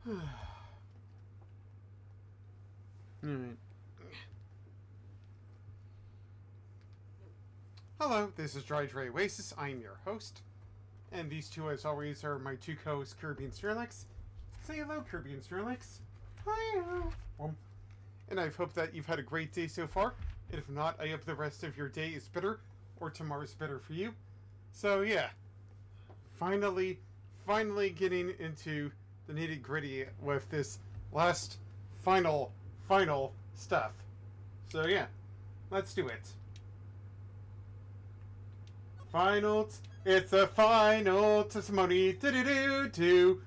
Alright. Hello, this is Dry Oasis. I'm your host. And these two, as always, are my two co-hosts, Kirby and Sterlix. Say hello, Kirby and Sterlix. Hi. And I hope that you've had a great day so far. And if not, I hope the rest of your day is better, or tomorrow's better for you. So yeah, finally getting into the nitty-gritty with this last final stuff. So yeah, let's do it. It's a final testimony. Do-do-do-do.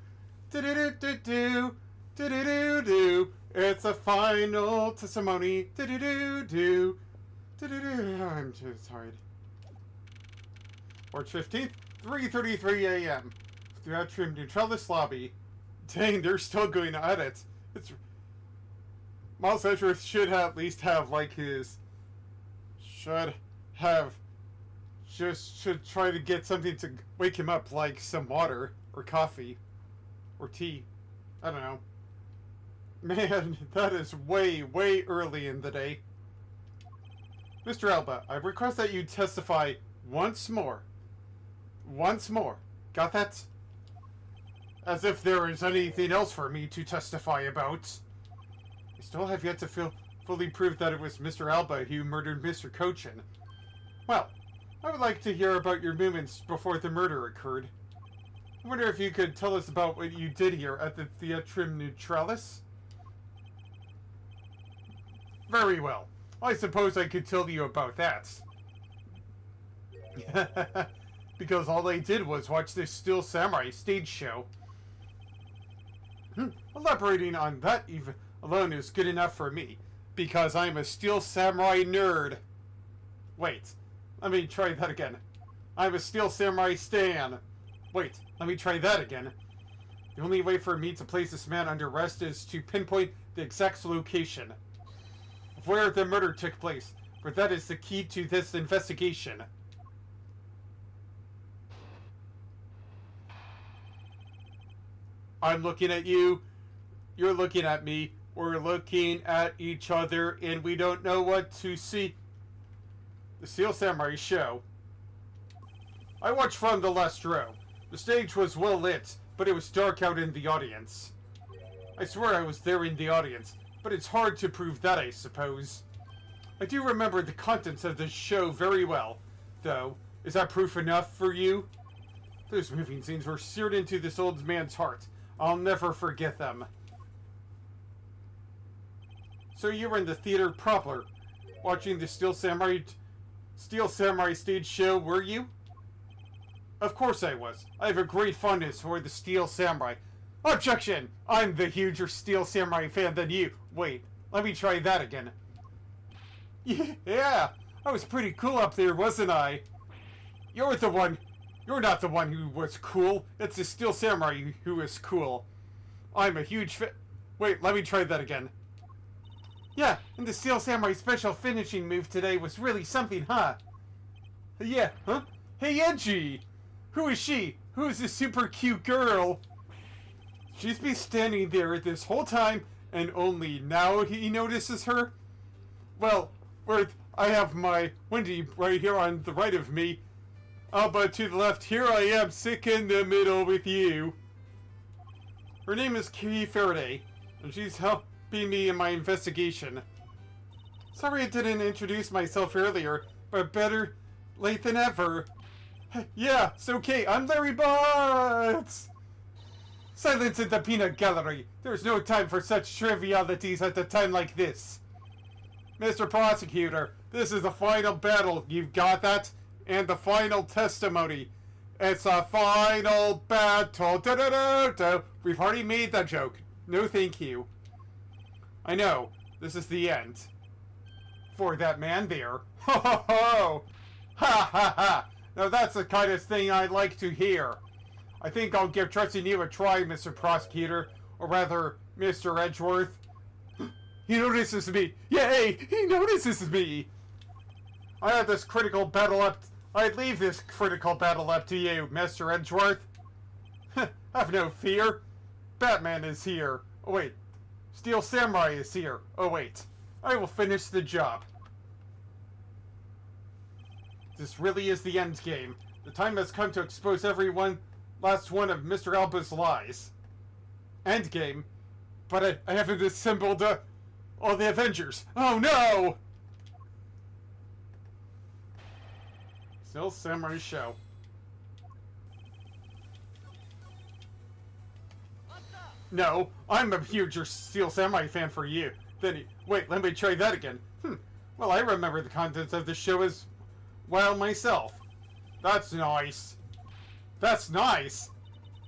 Do-do-do-do-do. Do-do-do-do. It's a final testimony. Do-do-do-do. Do-do-do. I'm just tired. March 15th, 3:33 a.m. Throughout Trim Neutralis lobby. Dang, they're still going at it. It's Miles Edgeworth should at least have like his should try to get something to wake him up, like some water or coffee or tea. I don't know. Man, that is way early in the day. Mr. Alba, I request that you testify once more. Once more. Got that? As if there is anything else for me to testify about. I still have yet to fully prove that it was Mr. Alba who murdered Mr. Cochin. Well, I would like to hear about your movements before the murder occurred. I wonder if you could tell us about what you did here at the Theatrum Neutralis? Very well. I suppose I could tell you about that. Because all I did was watch this Steel Samurai stage show. Elaborating on that even alone is good enough for me, because I'm a Steel Samurai nerd. Wait, let me try that again. I'm a Steel Samurai stan. Wait, let me try that again. The only way for me to place this man under arrest is to pinpoint the exact location of where the murder took place, for that is the key to this investigation. I'm looking at you, you're looking at me, we're looking at each other, and we don't know what to see. The Steel Samurai show. I watched from the last row. The stage was well lit, but it was dark out in the audience. I swear I was there in the audience, but it's hard to prove that, I suppose. I do remember the contents of the show very well, though. Is that proof enough for you? Those moving scenes were seared into this old man's heart. I'll never forget them. So you were in the theater proper, watching the Steel Samurai stage show, were you? Of course I was. I have a great fondness for the Steel Samurai. Objection! I'm the huger Steel Samurai fan than you. Wait, let me try that again. Yeah, I was pretty cool up there, wasn't I? You're not the one who was cool. It's the Steel Samurai who is cool. I'm a huge fan. Wait, let me try that again. Yeah, and the Steel Samurai special finishing move today was really something, huh? Yeah, huh? Hey, Edgy! Who is she? Who is this super cute girl? She's been standing there this whole time, and only now he notices her? Well, I have my Wendy right here on the right of me. But to the left, here I am, sick in the middle with you. Her name is Kiri Faraday, and she's helping me in my investigation. Sorry I didn't introduce myself earlier, but better late than ever. Yeah, it's okay, I'm Larry Butts! Silence in the peanut gallery. There's no time for such trivialities at a time like this. Mr. Prosecutor, this is the final battle. You've got that? And the final testimony. It's a final battle. Da-da-da-da. We've already made that joke. No thank you. I know. This is the end. For that man there. Ho ho ho! Ha ha ha! Now that's the kind of thing I like to hear. I think I'll give trusting you a try, Mr. Prosecutor. Or rather, Mr. Edgeworth. He notices me! Yay! He notices me! I have this critical battle up... I'd leave this critical battle up to you, Mr. Edgeworth. Have no fear. Batman is here. Oh wait, Steel Samurai is here. Oh wait, I will finish the job. This really is the end game. The time has come to expose last one of Mr. Alba's lies. End game? But I haven't assembled all the Avengers. Oh no! Steel Samurai show. No, I'm a huge Steel Samurai fan for you. Wait, let me try that again. Well, I remember the contents of the show as well myself. That's nice. That's nice.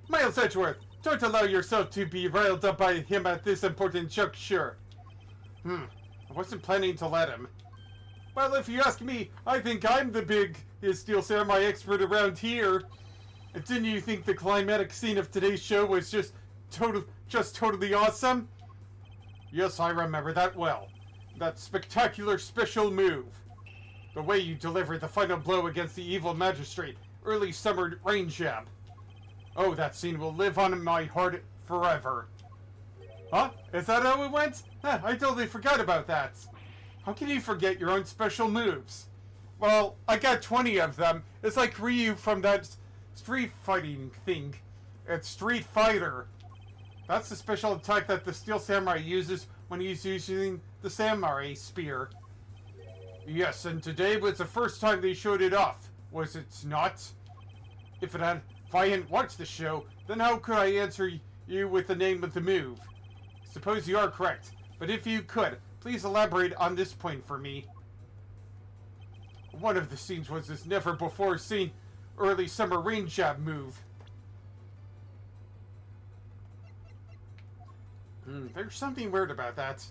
Miles Edgeworth, don't allow yourself to be riled up by him at this important juncture. I wasn't planning to let him. Well, if you ask me, I think I'm the big Steel Samurai expert around here. And didn't you think the climatic scene of today's show was just totally awesome? Yes, I remember that well. That spectacular special move. The way you delivered the final blow against the evil magistrate, early summer rain jab. Oh, that scene will live on in my heart forever. Huh? Is that how it went? I totally forgot about that. How can you forget your own special moves? Well, I got 20 of them. It's like Ryu from that street fighting thing. It's Street Fighter. That's the special attack that the Steel Samurai uses when he's using the Samurai Spear. Yes, and today was the first time they showed it off, was it not? If I hadn't watched the show, then how could I answer you with the name of the move? Suppose you are correct, but if you could, please elaborate on this point for me. One of the scenes was this never-before-seen early summer rain jab move. There's something weird about that.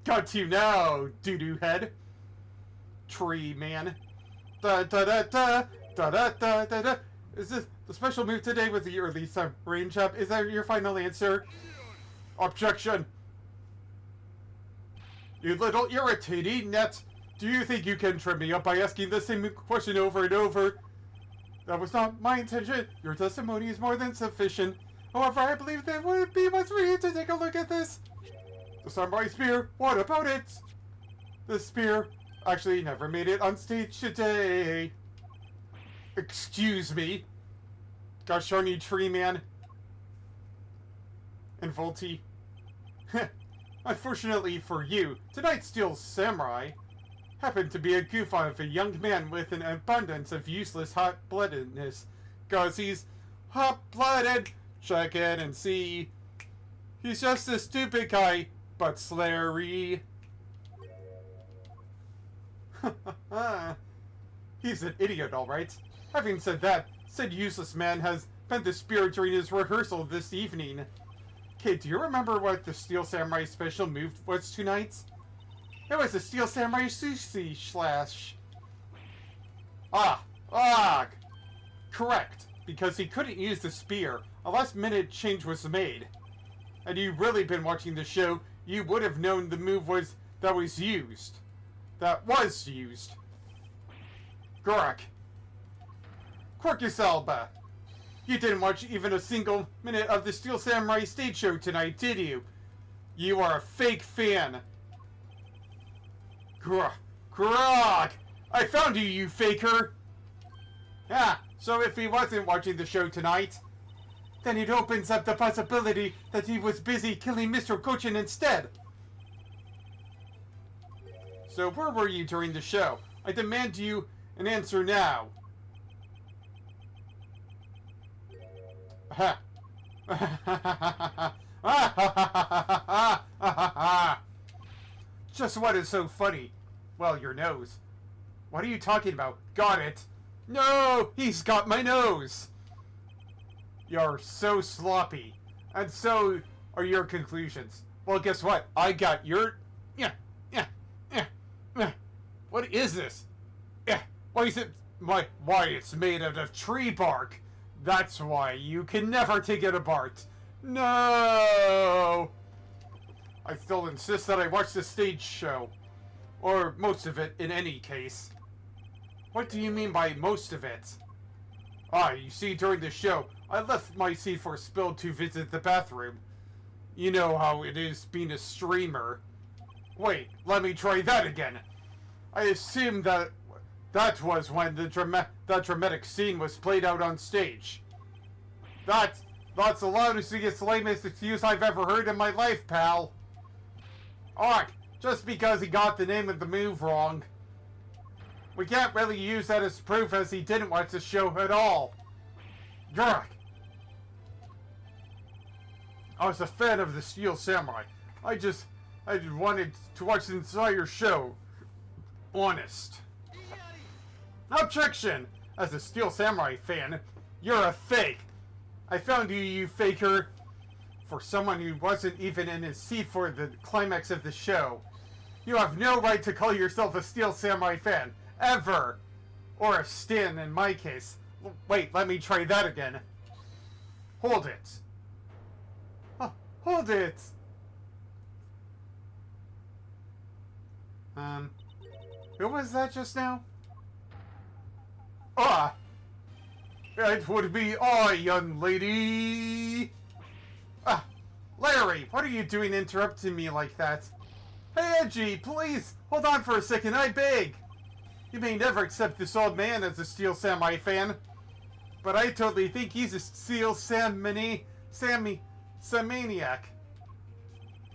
Got you now, doo-doo head. Tree man. Da da da da da da da da da. Is this the special move today with the early summer rain jab? Is that your final answer? Objection. You little irritating net. Do you think you can trip me up by asking the same question over and over? That was not my intention. Your testimony is more than sufficient. However, I believe that would be much for you to take a look at this. The Samurai Spear, what about it? The spear actually never made it on stage today. Excuse me. Gosh darn you, Tree Man. And Volty. Unfortunately for you, tonight's Steel Samurai happened to be a goof of a young man with an abundance of useless hot-bloodedness. 'Cause he's hot-blooded. Check it and see. He's just a stupid guy, but slary. He's an idiot, alright. Having said that, said useless man has bent the spear during his rehearsal this evening. Kid, do you remember what the Steel Samurai special move was tonight? It was the Steel Samurai Sushi Slash. Correct, because he couldn't use the spear. A last-minute change was made. Had you really been watching the show, you would have known the move that was used. Gurak. Corcus Alba. You didn't watch even a single minute of the Steel Samurai stage show tonight, did you? You are a fake fan. Grog! I found you, you faker! So if he wasn't watching the show tonight, then it opens up the possibility that he was busy killing Mr. Cochin instead. So where were you during the show? I demand you an answer now. Just what is so funny? Well, your nose. What are you talking about? Got it. No, he's got my nose. You're so sloppy. And so are your conclusions. Well, guess what? I got your... What is this? Why is it... Why it's made out of tree bark. That's why you can never take it apart. No! I still insist that I watch the stage show. Or most of it, in any case. What do you mean by most of it? Ah, you see, during the show, I left my seat for a spell to visit the bathroom. You know how it is being a streamer. Wait, let me try that again. I assume that was when that dramatic scene was played out on stage. That's the loudest, lamest excuse I've ever heard in my life, pal. Alright, just because he got the name of the move wrong. We can't really use that as proof as he didn't watch the show at all. Grr. I was a fan of the Steel Samurai. I just wanted to watch the entire show. Honest. Objection! As a Steel Samurai fan, you're a fake. I found you, you faker. For someone who wasn't even in his seat for the climax of the show. You have no right to call yourself a Steel Samurai fan. Ever. Or a stan in my case. Wait, let me try that again. Hold it. Oh, hold it! Who was that just now? Ah! It would be I, young lady! Ah! Larry, what are you doing interrupting me like that? Hey, Edgy, please! Hold on for a second, I beg! You may never accept this old man as a Steel Samurai fan, but I totally think he's a Steel Samaniac.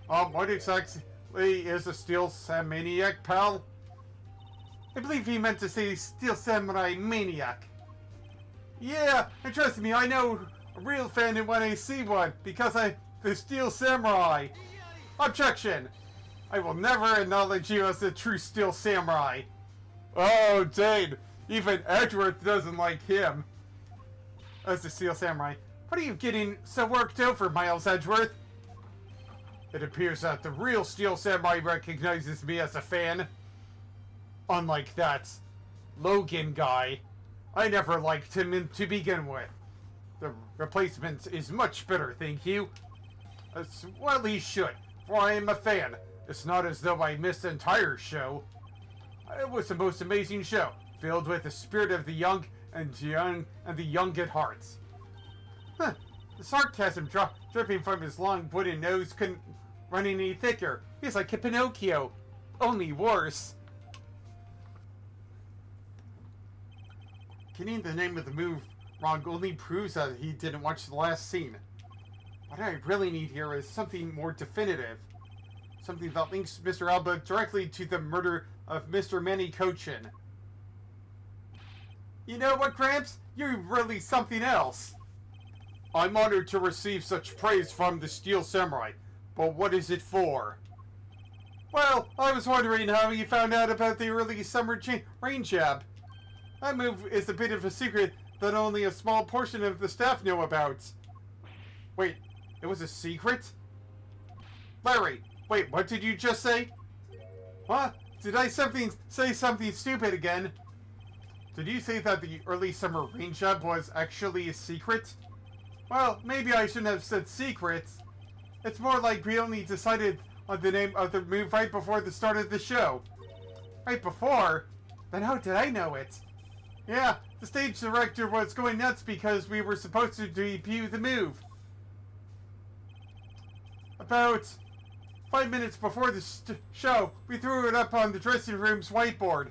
What exactly is a Steel Samaniac, pal? I believe he meant to say Steel Samurai Maniac. Yeah, and trust me, I know a real fan when I see one, because I'm the Steel Samurai. Objection! I will never acknowledge you as a true Steel Samurai. Oh, Dane, even Edgeworth doesn't like him. As the Steel Samurai. What are you getting so worked over, Miles Edgeworth? It appears that the real Steel Samurai recognizes me as a fan. Unlike that Logan guy. I never liked him to begin with. The replacement is much better, thank you. Well, he should, for I am a fan. It's not as though I missed the entire show. It was the most amazing show, filled with the spirit of the young and the young at heart. Huh. The sarcasm dripping from his long wooden nose couldn't run any thicker. He's like Pinocchio, only worse. Getting the name of the move wrong only proves that he didn't watch the last scene. What I really need here is something more definitive. Something that links Mr. Alba directly to the murder of Mr. Manny Cochin. You know what, Gramps? You're really something else. I'm honored to receive such praise from the Steel Samurai, but what is it for? Well, I was wondering how you found out about the early summer rain jab. That move is a bit of a secret that only a small portion of the staff know about. Wait, it was a secret? Larry, wait, what did you just say? What? Did I say something stupid again? Did you say that the early summer rain jab was actually a secret? Well, maybe I shouldn't have said secrets. It's more like we only decided on the name of the move right before the start of the show. Right before? Then how did I know it? Yeah, the stage director was going nuts because we were supposed to debut the move. About 5 minutes before the show, we threw it up on the dressing room's whiteboard.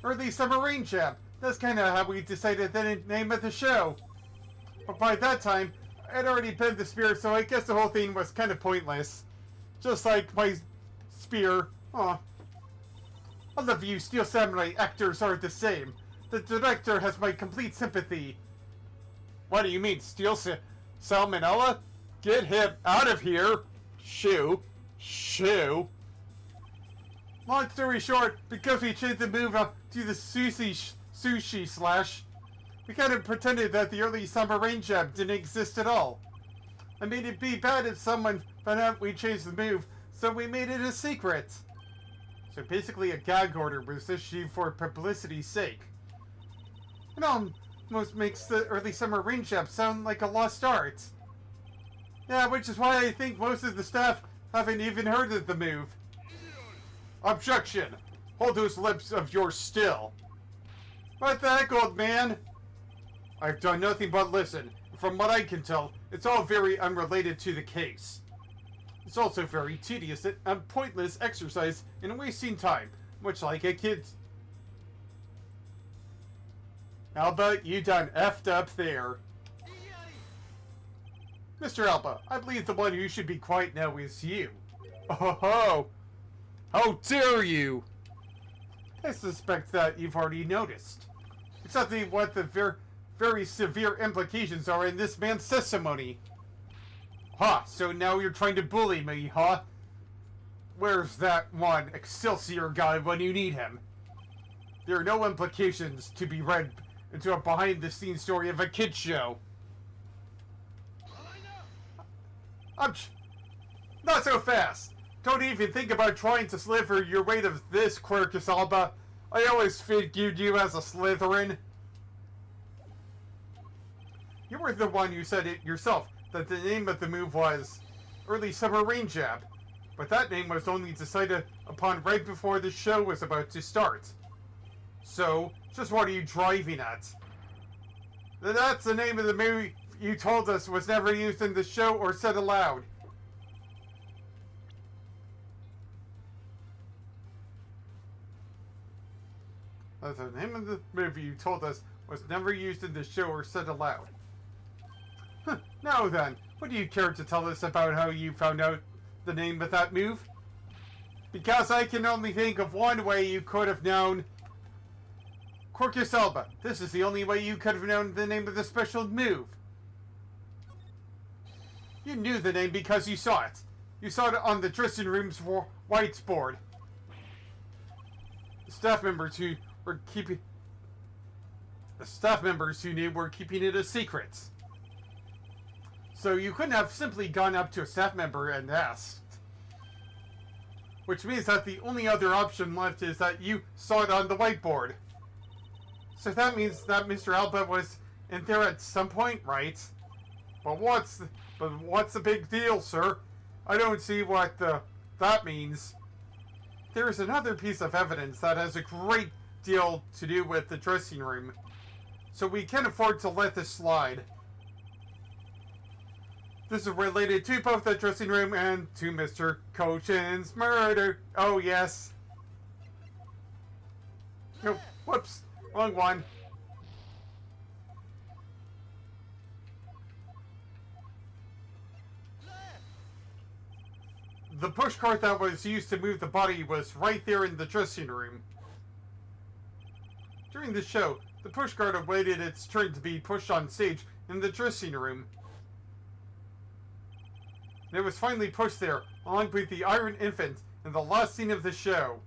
Early summer rain jab. That's kind of how we decided the name of the show. But by that time, I'd already pinned the spear, so I guess the whole thing was kind of pointless. Just like my spear. Aw. All of you Steel Samurai actors are the same. The director has my complete sympathy. What do you mean, Steel Salmonella? Get him out of here! Shoo. Shoo. Long story short, because we changed the move to the sushi slash, we kind of pretended that the early summer rain jab didn't exist at all. I mean, it'd be bad if someone found out we changed the move, so we made it a secret. So basically a gag order was issued for publicity's sake. It almost makes the early summer rain jab sound like a lost art. Yeah, which is why I think most of the staff haven't even heard of the move. Objection! Hold those lips of yours still. What the heck, old man? I've done nothing but listen. From what I can tell, it's all very unrelated to the case. It's also very tedious and pointless exercise and wasting time, much like a kid's. Alba, you done effed up there. Mr. Alba, I believe the one who should be quiet now is you. Oh ho! How dare you! I suspect that you've already noticed. Exactly what the very severe implications are in this man's testimony. Huh, so now you're trying to bully me, huh? Where's that one Excelsior guy when you need him? There are no implications to be read into a behind-the-scenes story of a kid's show. Not so fast! Don't even think about trying to slither your weight of this, Quercus Alba. I always figured you as a Slytherin. You were the one who said it yourself, that the name of the move was Early Summer Rain Jab, but that name was only decided upon right before the show was about to start. So, just what are you driving at? That's the name of the movie you told us was never used in the show or said aloud. That's the name of the movie you told us was never used in the show or said aloud. Now then, what do you care to tell us about how you found out the name of that move? Because I can only think of one way you could have known. Quercus Alba, this is the only way you could have known the name of the special move. You knew the name because you saw it. You saw it on the dressing room's whiteboard. The staff members who knew were keeping it a secret. So you couldn't have simply gone up to a staff member and asked. Which means that the only other option left is that you saw it on the whiteboard. So that means that Mr. Alba was in there at some point, right? But what's the big deal, sir? I don't see what that means. There is another piece of evidence that has a great deal to do with the dressing room. So we can't afford to let this slide. This is related to both the dressing room and to Mr. Cochin's murder. Oh, yes. No, whoops. Wrong one. The pushcart that was used to move the body was right there in the dressing room. During the show, the pushcart awaited its turn to be pushed on stage in the dressing room. And it was finally pushed there, along with the Iron Infant in the last scene of the show.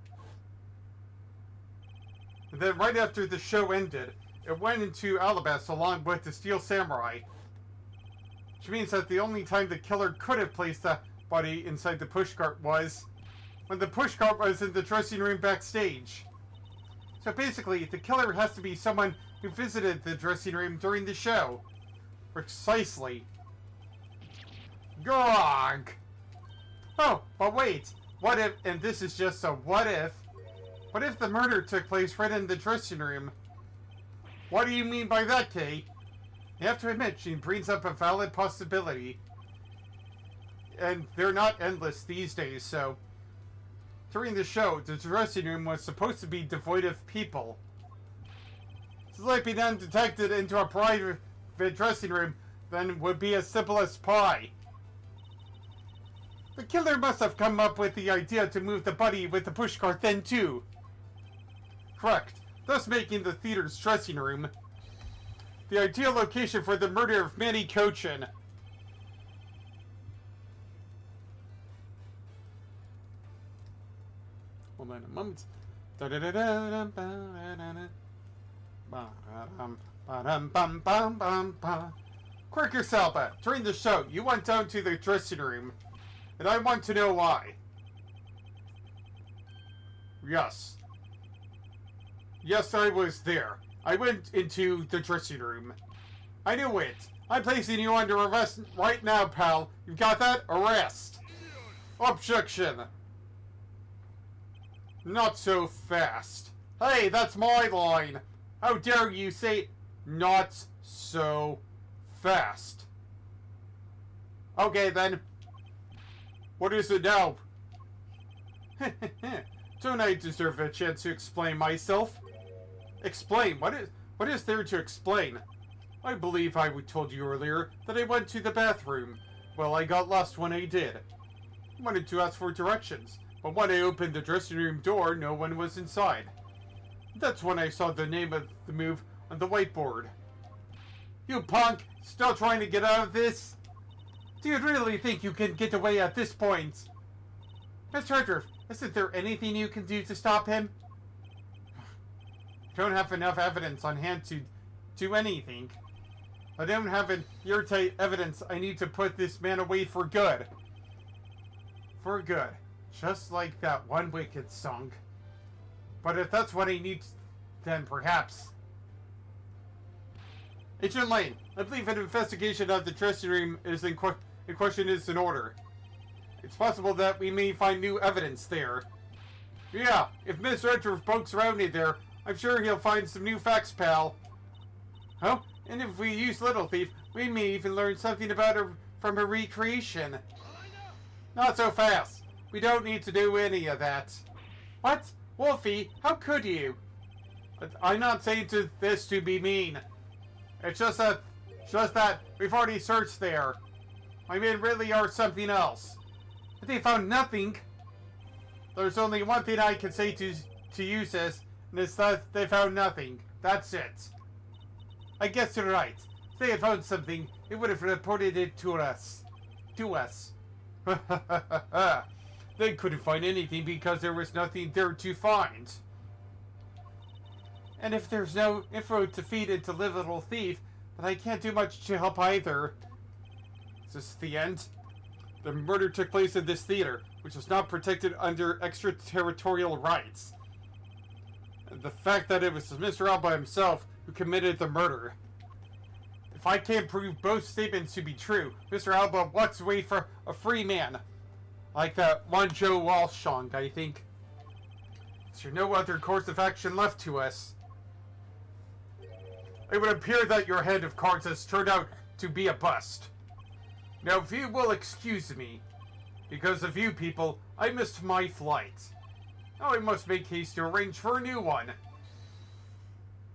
And then right after the show ended, it went into Alabasta along with the Steel Samurai. Which means that the only time the killer could have placed the body inside the pushcart was when the pushcart was in the dressing room backstage. So basically, the killer has to be someone who visited the dressing room during the show. Precisely. Grog! Oh, but wait. What if, and this is just a what if the murder took place right in the dressing room? What do you mean by that, Kay? You have to admit, she brings up a valid possibility. And they're not endless these days, so... During the show, the dressing room was supposed to be devoid of people. Slipping undetected into a private dressing room then would be as simple as pie. The killer must have come up with the idea to move the body with the pushcart then too. Correct, thus making the theater's dressing room the ideal location for the murder of Manny Cochin. Hold on a moment. Quercus Alba, during the show, you went down to the dressing room, and I want to know why. Yes. Yes, I was there. I went into the dressing room. I knew it. I'm placing you under arrest right now, pal. You got that? Arrest. Objection. Not so fast. Hey, that's my line. How dare you say not so fast. Okay then. What is it now? Don't I deserve a chance to explain myself? Explain? What is there to explain? I believe I told you earlier that I went to the bathroom. Well, I got lost when I did. I wanted to ask for directions, but when I opened the dressing room door, no one was inside. That's when I saw the name of the move on the whiteboard. You punk! Still trying to get out of this? Do you really think you can get away at this point? Mr. Edgeworth, isn't there anything you can do to stop him? I don't have enough evidence on hand to do anything. I don't have an airtight evidence. I need to put this man away for good. For good. Just like that one Wicked song. But if that's what he needs, then perhaps. Agent Lane, I believe an investigation of the dressing room is in question is in order. It's possible that we may find new evidence there. Yeah, if Mr. Edgeworth pokes around in there, I'm sure he'll find some new facts, pal. Huh? And if we use Little Thief, we may even learn something about her from her recreation. Not so fast. We don't need to do any of that. What? Wolfie, how could you? I'm not saying this to be mean. It's just that we've already searched there. My men really are something else. But they found nothing. There's only one thing I can say to you, sis, and it's that they found nothing. That's it. I guess you're right. If they had found something, they would have reported it to us. They couldn't find anything because there was nothing there to find. And if there's no info to feed into Little Thief, then I can't do much to help either. Is this the end? The murder took place in this theater, which is not protected under extraterritorial rights. And the fact that it was Mr. Alba himself who committed the murder. If I can't prove both statements to be true, Mr. Alba walks away for a free man. Like that one Joe Walsh song, I think. There's no other course of action left to us. It would appear that your hand of cards has turned out to be a bust. Now, if you will excuse me, because of you people, I missed my flight. Now I must make haste to arrange for a new one.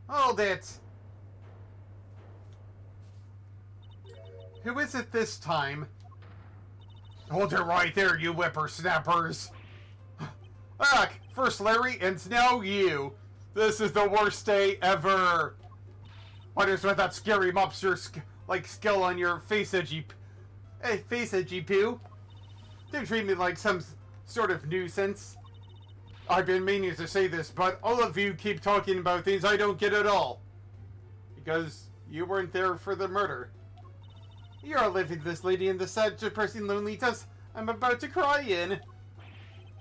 Hold it. Who is it this time? Hold it right there, you whippersnappers. Ugh, first Larry, and now you. This is the worst day ever. What is with that scary mobster skill on your face, edgy poo? Don't treat me like some sort of nuisance. I've been meaning to say this, but all of you keep talking about things I don't get at all. Because you weren't there for the murder. You're leaving this lady in the sad, depressing, lonely dust I'm about to cry in.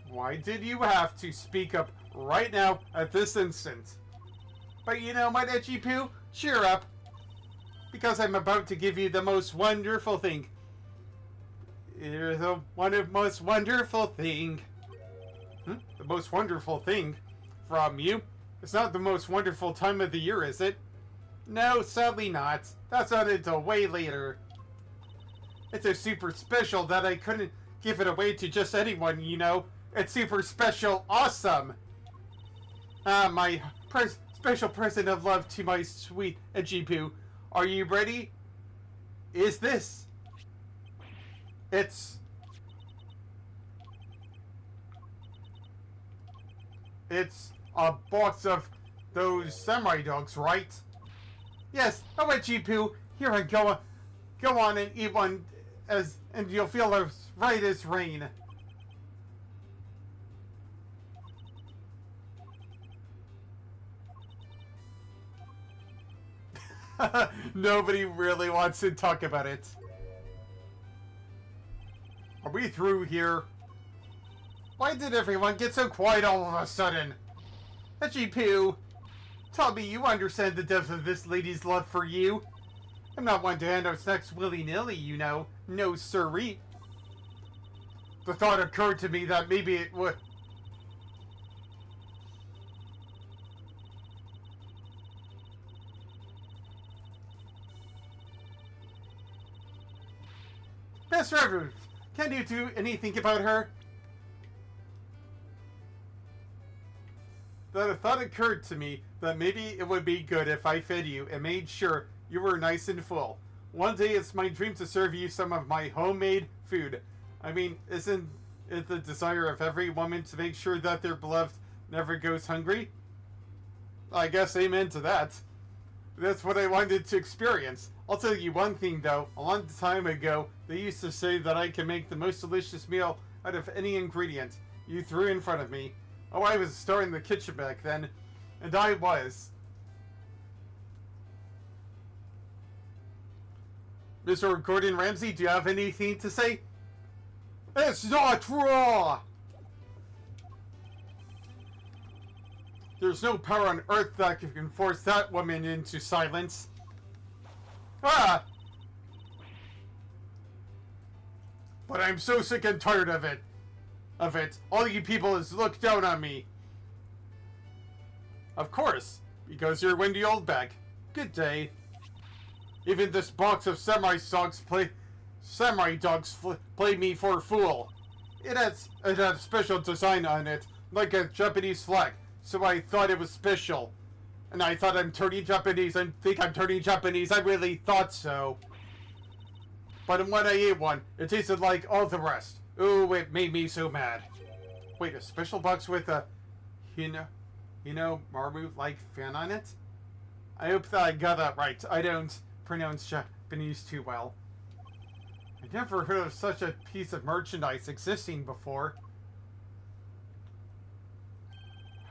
Why did you have to speak up right now at this instant? But you know what, edgy poo? Cheer up. Because I'm about to give you the most wonderful thing. You're the most wonderful thing. The most wonderful thing from you? It's not the most wonderful time of the year, is it? No, sadly not. That's not until way later. It's a super special that I couldn't give it away to just anyone, you know. It's super special awesome. My special present of love to my sweet edgy poo. Are you ready? Is this? It's a box of those samurai dogs, right? Yes, oh edgy poo. Here I go. Go on and eat one, and you'll feel as right as rain. Nobody really wants to talk about it. Are we through here? Why did everyone get so quiet all of a sudden? Edgy poo, tell me you understand the depth of this lady's love for you. I'm not one to hand out snacks willy-nilly, you know. No siree. The thought occurred to me that maybe it would... Mr. Edgeworth, can you do anything about her? The thought occurred to me that maybe it would be good if I fed you and made sure you were nice and full. One day it's my dream to serve you some of my homemade food. I mean, isn't it the desire of every woman to make sure that their beloved never goes hungry? I guess amen to that. That's what I wanted to experience. I'll tell you one thing though, a long time ago, they used to say that I can make the most delicious meal out of any ingredient you threw in front of me. Oh, I was a star in the kitchen back then, and I was. Mr. Gordon Ramsay, do you have anything to say? It's not raw! There's no power on earth that can force that woman into silence. Ah! But I'm so sick and tired of it. All you people has looked down on me. Of course, because you're Wendy Oldbag. Good day. Even this box of samurai dogs play me for a fool. It has a special design on it, like a Japanese flag. So I thought it was special. And I thought I'm turning Japanese. I think I'm turning Japanese. I really thought so. But when I ate one, it tasted like all the rest. Ooh, it made me so mad. Wait, a special box with a Maru-like fan on it? I hope that I got that right. I don't pronounce Japanese too well. I never heard of such a piece of merchandise existing before.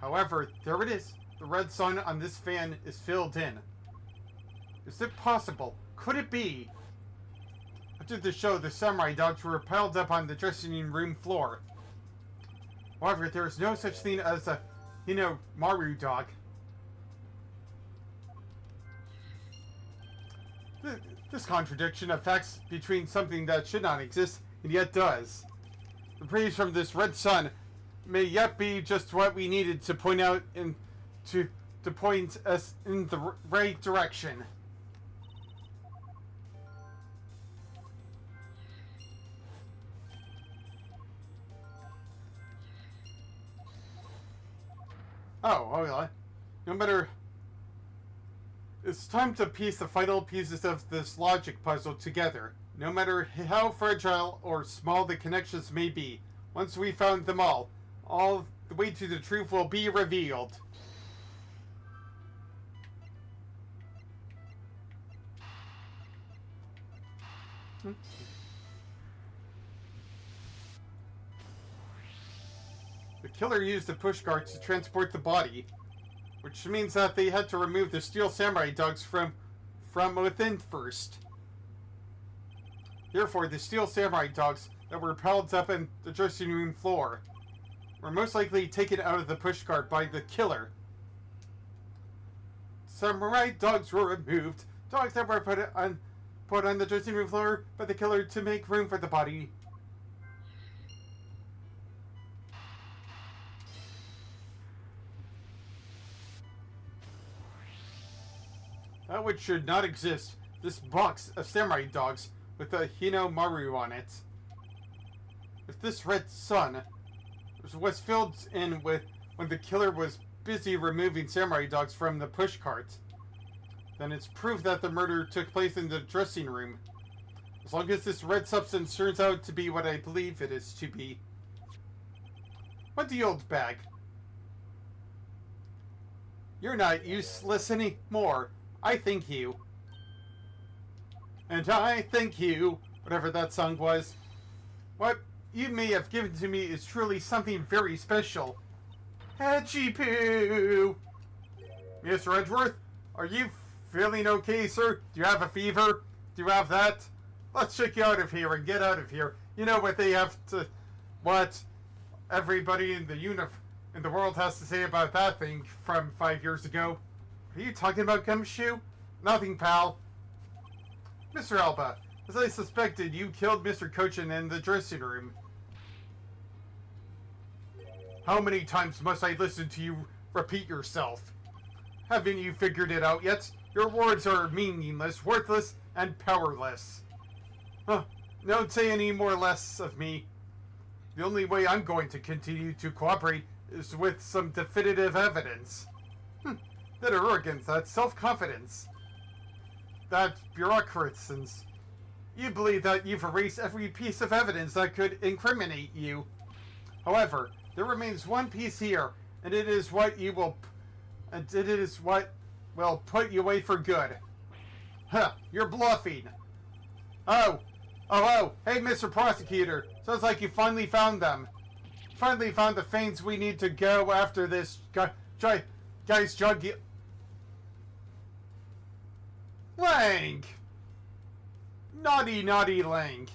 However, there it is. The red sun on this fan is filled in. Is it possible? Could it be? After the show, the samurai dogs were piled up on the dressing room floor. However, there is no such thing as a, Maru dog. This contradiction affects between something that should not exist and yet does. The praise from this red sun may yet be just what we needed to point out to point us in the right direction. Oh, okay. No matter... It's time to piece the final pieces of this logic puzzle together. No matter how fragile or small the connections may be, once we found them all the way to the truth will be revealed. The killer used the pushcart to transport the body, which means that they had to remove the steel samurai dogs from within first. Therefore, the steel samurai dogs that were piled up in the dressing room floor were most likely taken out of the pushcart by the killer. Samurai dogs were removed. Dogs that were put on the dressing room floor by the killer to make room for the body. That which should not exist. This box of samurai dogs with a Maru on it. If this red sun was filled in with when the killer was busy removing samurai dogs from the pushcart, then it's proof that the murder took place in the dressing room. As long as this red substance turns out to be what I believe it is to be. What the old bag? You're not useless anymore. I thank you. And I thank you, whatever that song was. What you may have given to me is truly something very special. Hatchy poo! Mr. Edgeworth, are you feeling okay, sir? Do you have a fever? Do you have that? Let's check you out of here and get out of here. You know what they have to... What everybody in the world has to say about that thing from 5 years ago. Are you talking about Gumshoe? Nothing, pal. Mr. Alba, as I suspected, you killed Mr. Cochin in the dressing room. How many times must I listen to you repeat yourself? Haven't you figured it out yet? Your words are meaningless, worthless, and powerless. Huh. Don't say any more or less of me. The only way I'm going to continue to cooperate is with some definitive evidence. That arrogance, that self-confidence, that bureaucracy. You believe that you've erased every piece of evidence that could incriminate you. However, there remains one piece here, and it is what will put you away for good. Huh, you're bluffing. Oh, hey, Mr. Prosecutor. Sounds like you finally found them. Finally found the things we need to go after this guy's drug. Lang! Naughty, naughty Lang.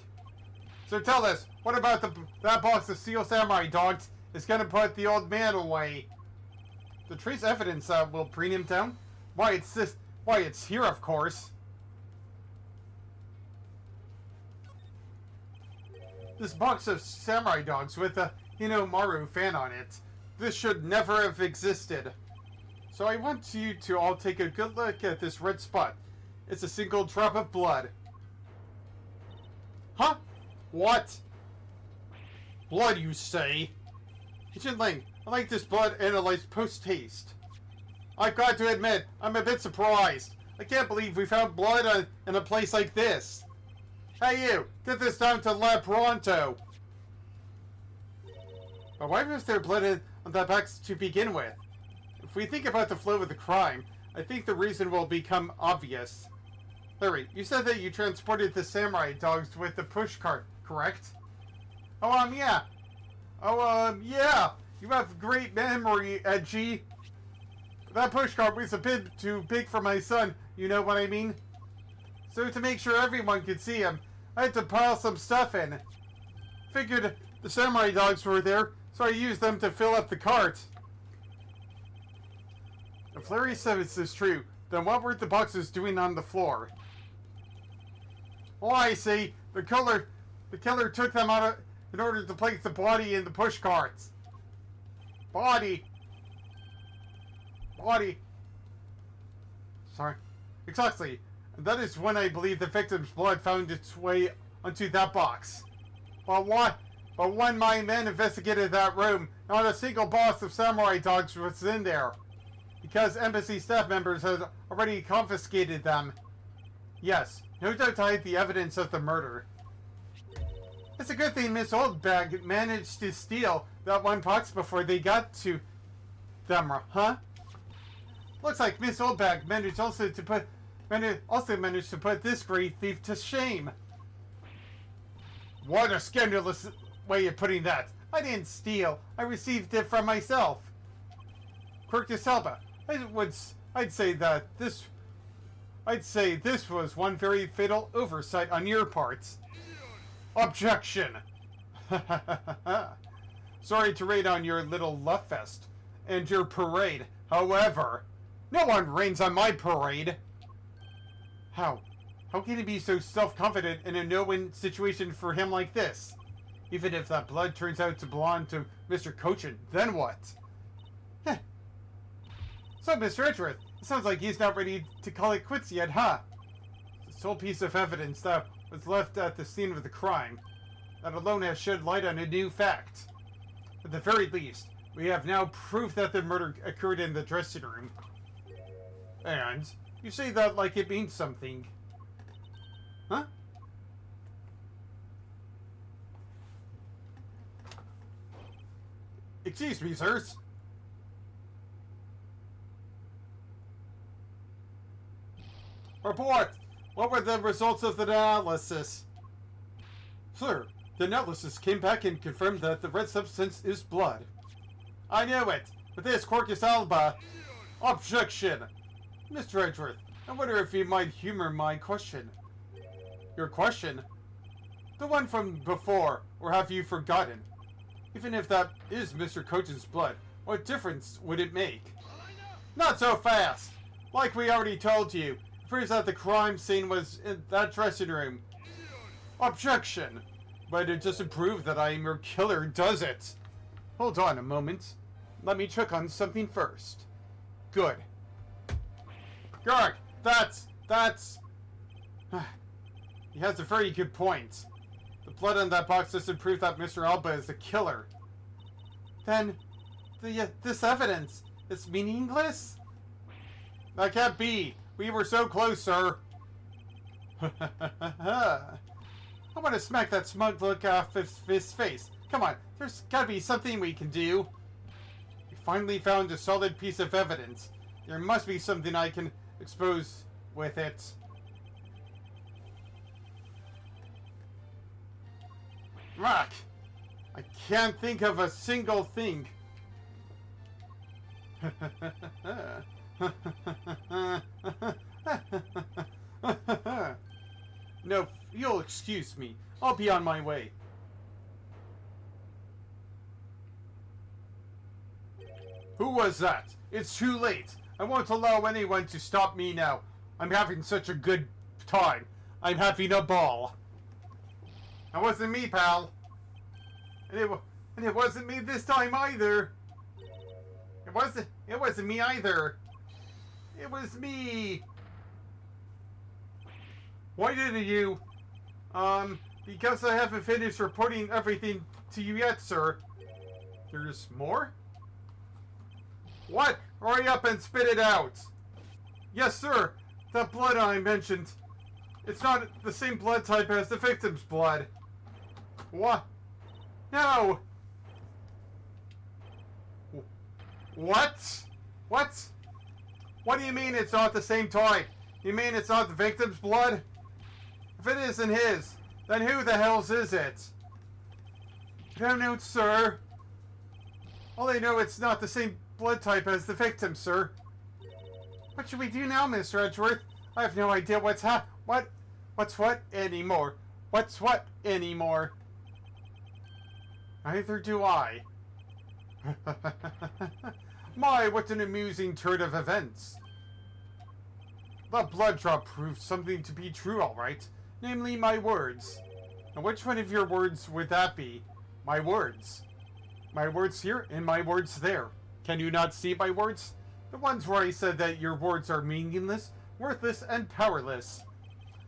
So tell us, what about that box of Steel Samurai dogs is gonna put the old man away? The trace evidence will bring him down? Why, it's here, of course. This box of samurai dogs with a Hinomaru fan on it. This should never have existed. So I want you to all take a good look at this red spot. It's a single drop of blood. Huh? What? Blood, you say? Agent Lang, I like this blood analyzed post-haste. I've got to admit, I'm a bit surprised. I can't believe we found blood in a place like this. Hey you, get this down to Lab Pronto. But why was there blood on that box to begin with? If we think about the flow of the crime, I think the reason will become obvious. Larry, you said that you transported the samurai dogs with the pushcart, correct? Yeah. Yeah. You have great memory, Edgy. That pushcart was a bit too big for my son, you know what I mean? So to make sure everyone could see him, I had to pile some stuff in. Figured the samurai dogs were there, so I used them to fill up the cart. If Larry says this is true, then what were the boxes doing on the floor? Oh, I see. The killer took them out in order to place the body in the push carts. Body. Sorry. Exactly. And that is when I believe the victim's blood found its way onto that box. But when my men investigated that room, not a single box of samurai dogs was in there. Because embassy staff members had already confiscated them. Yes, no doubt I had the evidence of the murder. It's a good thing Miss Oldbag managed to steal that one box before they got to them, huh? Looks like Miss Oldbag managed to put this great thief to shame. What a scandalous way of putting that. I didn't steal. I received it from myself. Quirkus Alba, I'd say this was one very fatal oversight on your parts. Objection! Sorry to rain on your little love fest and your parade. However, no one rains on my parade. How? How can he be so self-confident in a no-win situation for him like this? Even if that blood turns out to belong to Mr. Cochin, then what? Heh. So, Mr. Edgeworth, it sounds like he's not ready to call it quits yet, huh? The sole piece of evidence that was left at the scene of the crime. That alone has shed light on a new fact. At the very least, we have now proof that the murder occurred in the dressing room. And you say that like it means something. Huh? Excuse me, sirs. Report! What were the results of the analysis? Sir, the analysis came back and confirmed that the red substance is blood. I knew it! But this Quirkus Alba... Objection! Mr. Edgeworth, I wonder if you might humor my question. Your question? The one from before, or have you forgotten? Even if that is Mr. Cochin's blood, what difference would it make? Not so fast! Like we already told you, it proves that the crime scene was in that dressing room. Objection! But it doesn't prove that I am your killer, does it? Hold on a moment. Let me check on something first. Good. Garg, that's... He has a very good point. The blood on that box doesn't prove that Mr. Alba is the killer. Then, this evidence is meaningless? That can't be. We were so close, sir. I want to smack that smug look off his face. Come on, there's gotta be something we can do. We finally found a solid piece of evidence. There must be something I can expose with it. Rock! I can't think of a single thing. No, you'll excuse me. I'll be on my way. Who was that? It's too late. I won't allow anyone to stop me now. I'm having such a good time. I'm having a ball. That wasn't me, pal. And it wasn't me this time either. It wasn't me either. It was me. Why didn't you? Because I haven't finished reporting everything to you yet, sir. There's more? What? Hurry up and spit it out. Yes, sir. That blood I mentioned. It's not the same blood type as the victim's blood. What? No! What? What? What do you mean it's not the same type? You mean it's not the victim's blood? If it isn't his, then who the hell's is it? I don't know, sir. All I know it's not the same blood type as the victim, sir. What should we do now, Mr. Edgeworth? I have no idea what's what anymore. What's what anymore? Neither do I. My, what an amusing turn of events. The blood drop proved something to be true, all right. Namely, my words. And which one of your words would that be? My words. My words here and my words there. Can you not see my words? The ones where I said that your words are meaningless, worthless, and powerless.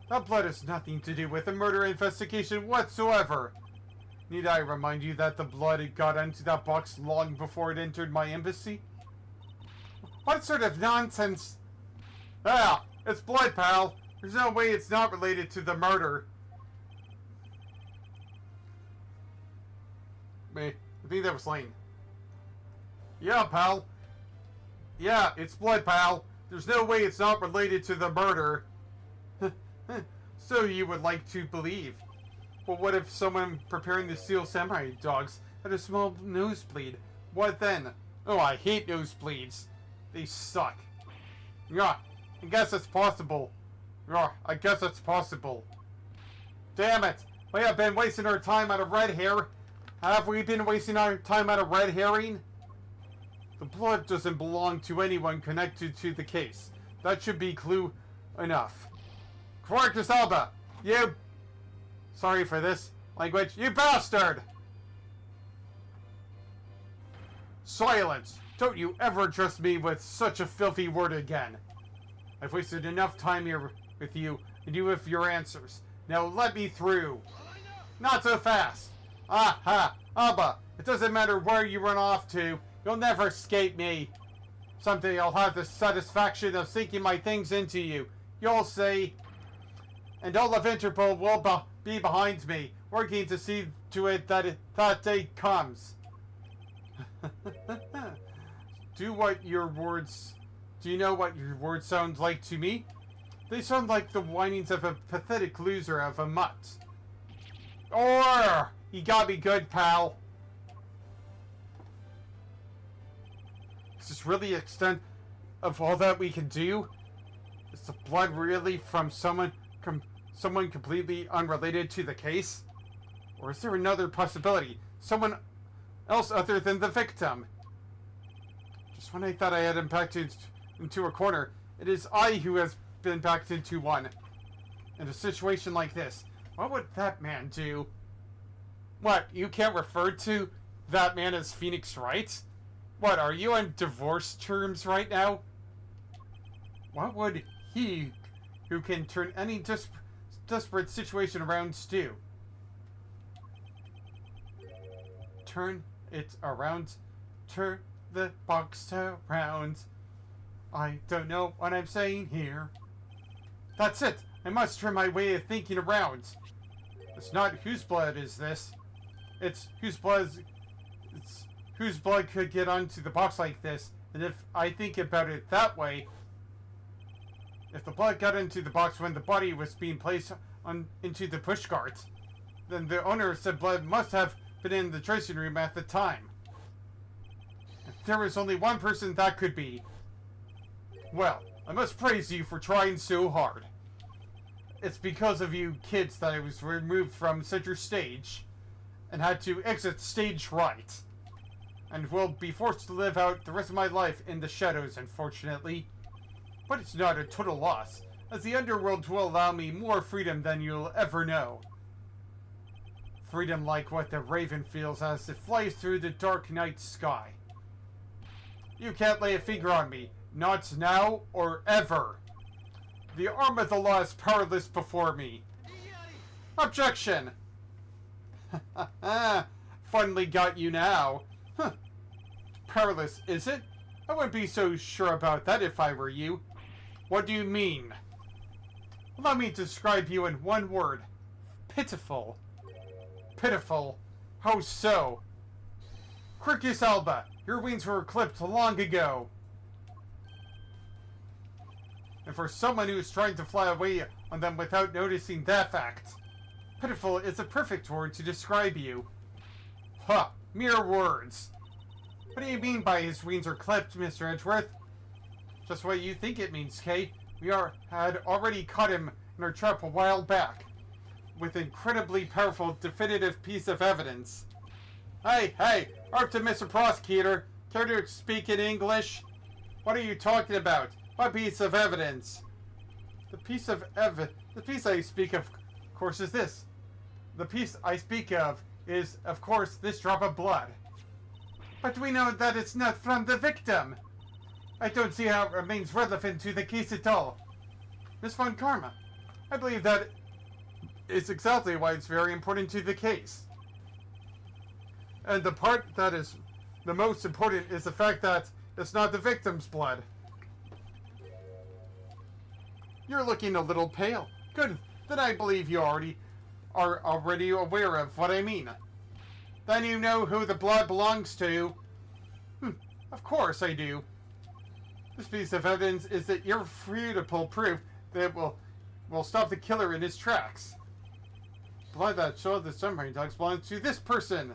That blood has nothing to do with the murder investigation whatsoever. Need I remind you that the blood got into that box long before it entered my embassy? What sort of nonsense? Ah, it's blood, pal. There's no way it's not related to the murder. I think that was Lane. Yeah, pal. Yeah, it's blood, pal. There's no way it's not related to the murder. So you would like to believe. But what if someone preparing to steal samurai dogs had a small nosebleed? What then? Oh, I hate nosebleeds. They suck. Yeah, I guess it's possible. Yeah, I guess it's possible. Damn it! We have been wasting our time on a red hair. Have we been wasting our time on a red herring? The blood doesn't belong to anyone connected to the case. That should be clue enough. Quarkus Alba, you... Sorry for this language. You bastard! Silence! Don't you ever address me with such a filthy word again. I've wasted enough time here with you and you with your answers. Now let me through. Not so fast. Aha! Alba, it doesn't matter where you run off to. You'll never escape me. Someday I'll have the satisfaction of sinking my things into you. You'll see. And all of Interpol will be behind me, working to see to it that that day comes. Do you know what your words sound like to me? They sound like the whinings of a pathetic loser of a mutt. Or you got me good, pal. Is this really the extent of all that we can do? Is the blood really from someone completely unrelated to the case? Or is there another possibility? Someone else other than the victim? Just when I thought I had been backed into a corner, it is I who has been backed into one. In a situation like this, what would that man do? What, you can't refer to that man as Phoenix Wright? What, are you on divorce terms right now? What would he, who can turn any desperate situation around, do? turn it around. Turn the box around. I don't know what I'm saying here. That's it. I must turn my way of thinking around. It's not whose blood is this. It's whose blood could get onto the box like this. And if I think about it that way, if the blood got into the box when the body was being placed into the pushcart, then the owner said blood must have been in the dressing room at the time. There was only one person that could be. Well, I must praise you for trying so hard. It's because of you kids that I was removed from center stage and had to exit stage right, and will be forced to live out the rest of my life in the shadows, unfortunately. But it's not a total loss, as the underworld will allow me more freedom than you'll ever know. Freedom like what the raven feels as it flies through the dark night sky. You can't lay a finger on me, not now or ever. The arm of the law is powerless before me. Objection! Finally got you now. Huh. Powerless, is it? I wouldn't be so sure about that if I were you. What do you mean? Allow me to describe you in one word. Pitiful. Pitiful? How so? Quercus alba, your wings were clipped long ago. And for someone who is trying to fly away on them without noticing that fact, pitiful is a perfect word to describe you. Huh, mere words. What do you mean by his wings are clipped, Mr. Edgeworth? Just what you think it means, Kay. We had already caught him in our trap a while back, with incredibly powerful, definitive piece of evidence. Hey, up to Mr. Prosecutor. Care to speak in English? What are you talking about? What piece of evidence? The piece I speak of course, is this. The piece I speak of is, of course, this drop of blood. But we know that it's not from the victim. I don't see how it remains relevant to the case at all. Miss Von Karma, I believe that is exactly why it's very important to the case. And the part that is the most important is the fact that it's not the victim's blood. You're looking a little pale. Good, then I believe you are already aware of what I mean. Then you know who the blood belongs to. Of course I do. This piece of evidence is the irrefutable proof that will stop the killer in his tracks. Blood that showed the submarine dogs belongs to this person.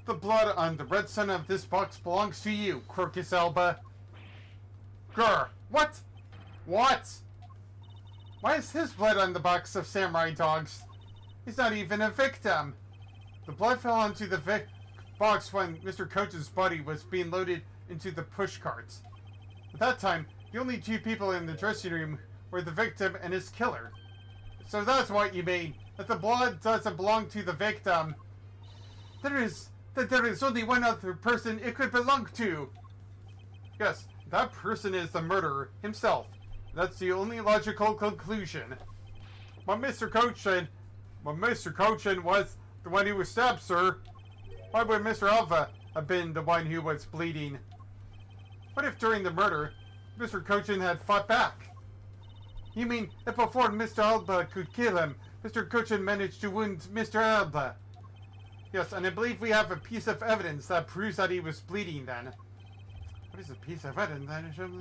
The blood on the red sun of this box belongs to you, Quercus alba. Grr, what? What? Why is his blood on the box of samurai dogs? He's not even a victim. The blood fell onto the box when Mr. Coach's body was being loaded into the push carts. At that time, the only two people in the dressing room were the victim and his killer. So that's what you mean, that the blood doesn't belong to the victim. There is only one other person it could belong to. Yes, that person is the murderer himself. That's the only logical conclusion. But Mr. Cochin was the one who was stabbed, sir. Why would Mr. Alva have been the one who was bleeding? What if during the murder, Mr. Cochin had fought back? You mean that before Mr. Alba could kill him, Mr. Cochin managed to wound Mr. Alba? Yes, and I believe we have a piece of evidence that proves that he was bleeding then. What is a piece of evidence that shows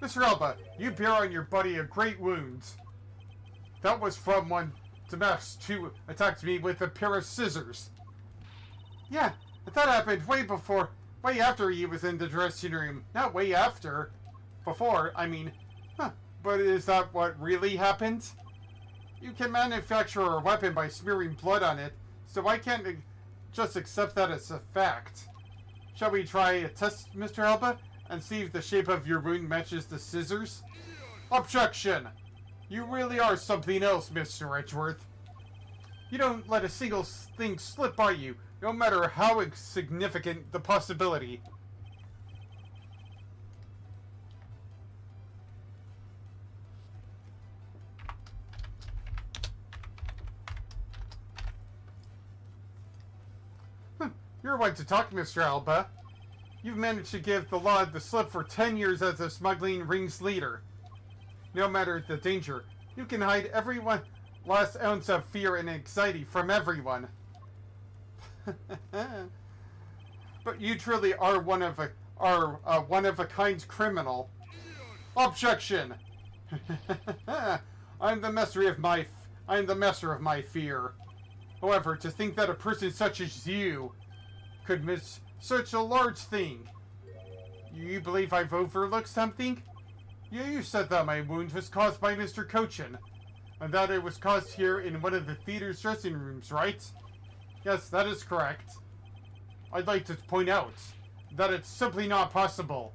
Mr. Alba, you bear on your body a great wound. That was from one Damas who attacked me with a pair of scissors. Yeah, but that happened way after he was in the dressing room. Not way after. Before, I mean. But is that what really happened? You can manufacture a weapon by smearing blood on it, so I can't just accept that as a fact. Shall we try a test, Mr. Alba, and see if the shape of your wound matches the scissors? Objection! You really are something else, Mr. Edgeworth. You don't let a single thing slip by you, no matter how significant the possibility. You're one to talk, Mr. Alba. You've managed to give the law the slip for 10 years as a smuggling ring's leader. No matter the danger, you can hide everyone last ounce of fear and anxiety from everyone. But you truly are one of a kind criminal. Objection! I'm the master of my fear. However, to think that a person such as you could miss such a large thing. You believe I've overlooked something? You said that my wound was caused by Mr. Cochin, and that it was caused here in one of the theater's dressing rooms, right? Yes, that is correct. I'd like to point out that it's simply not possible.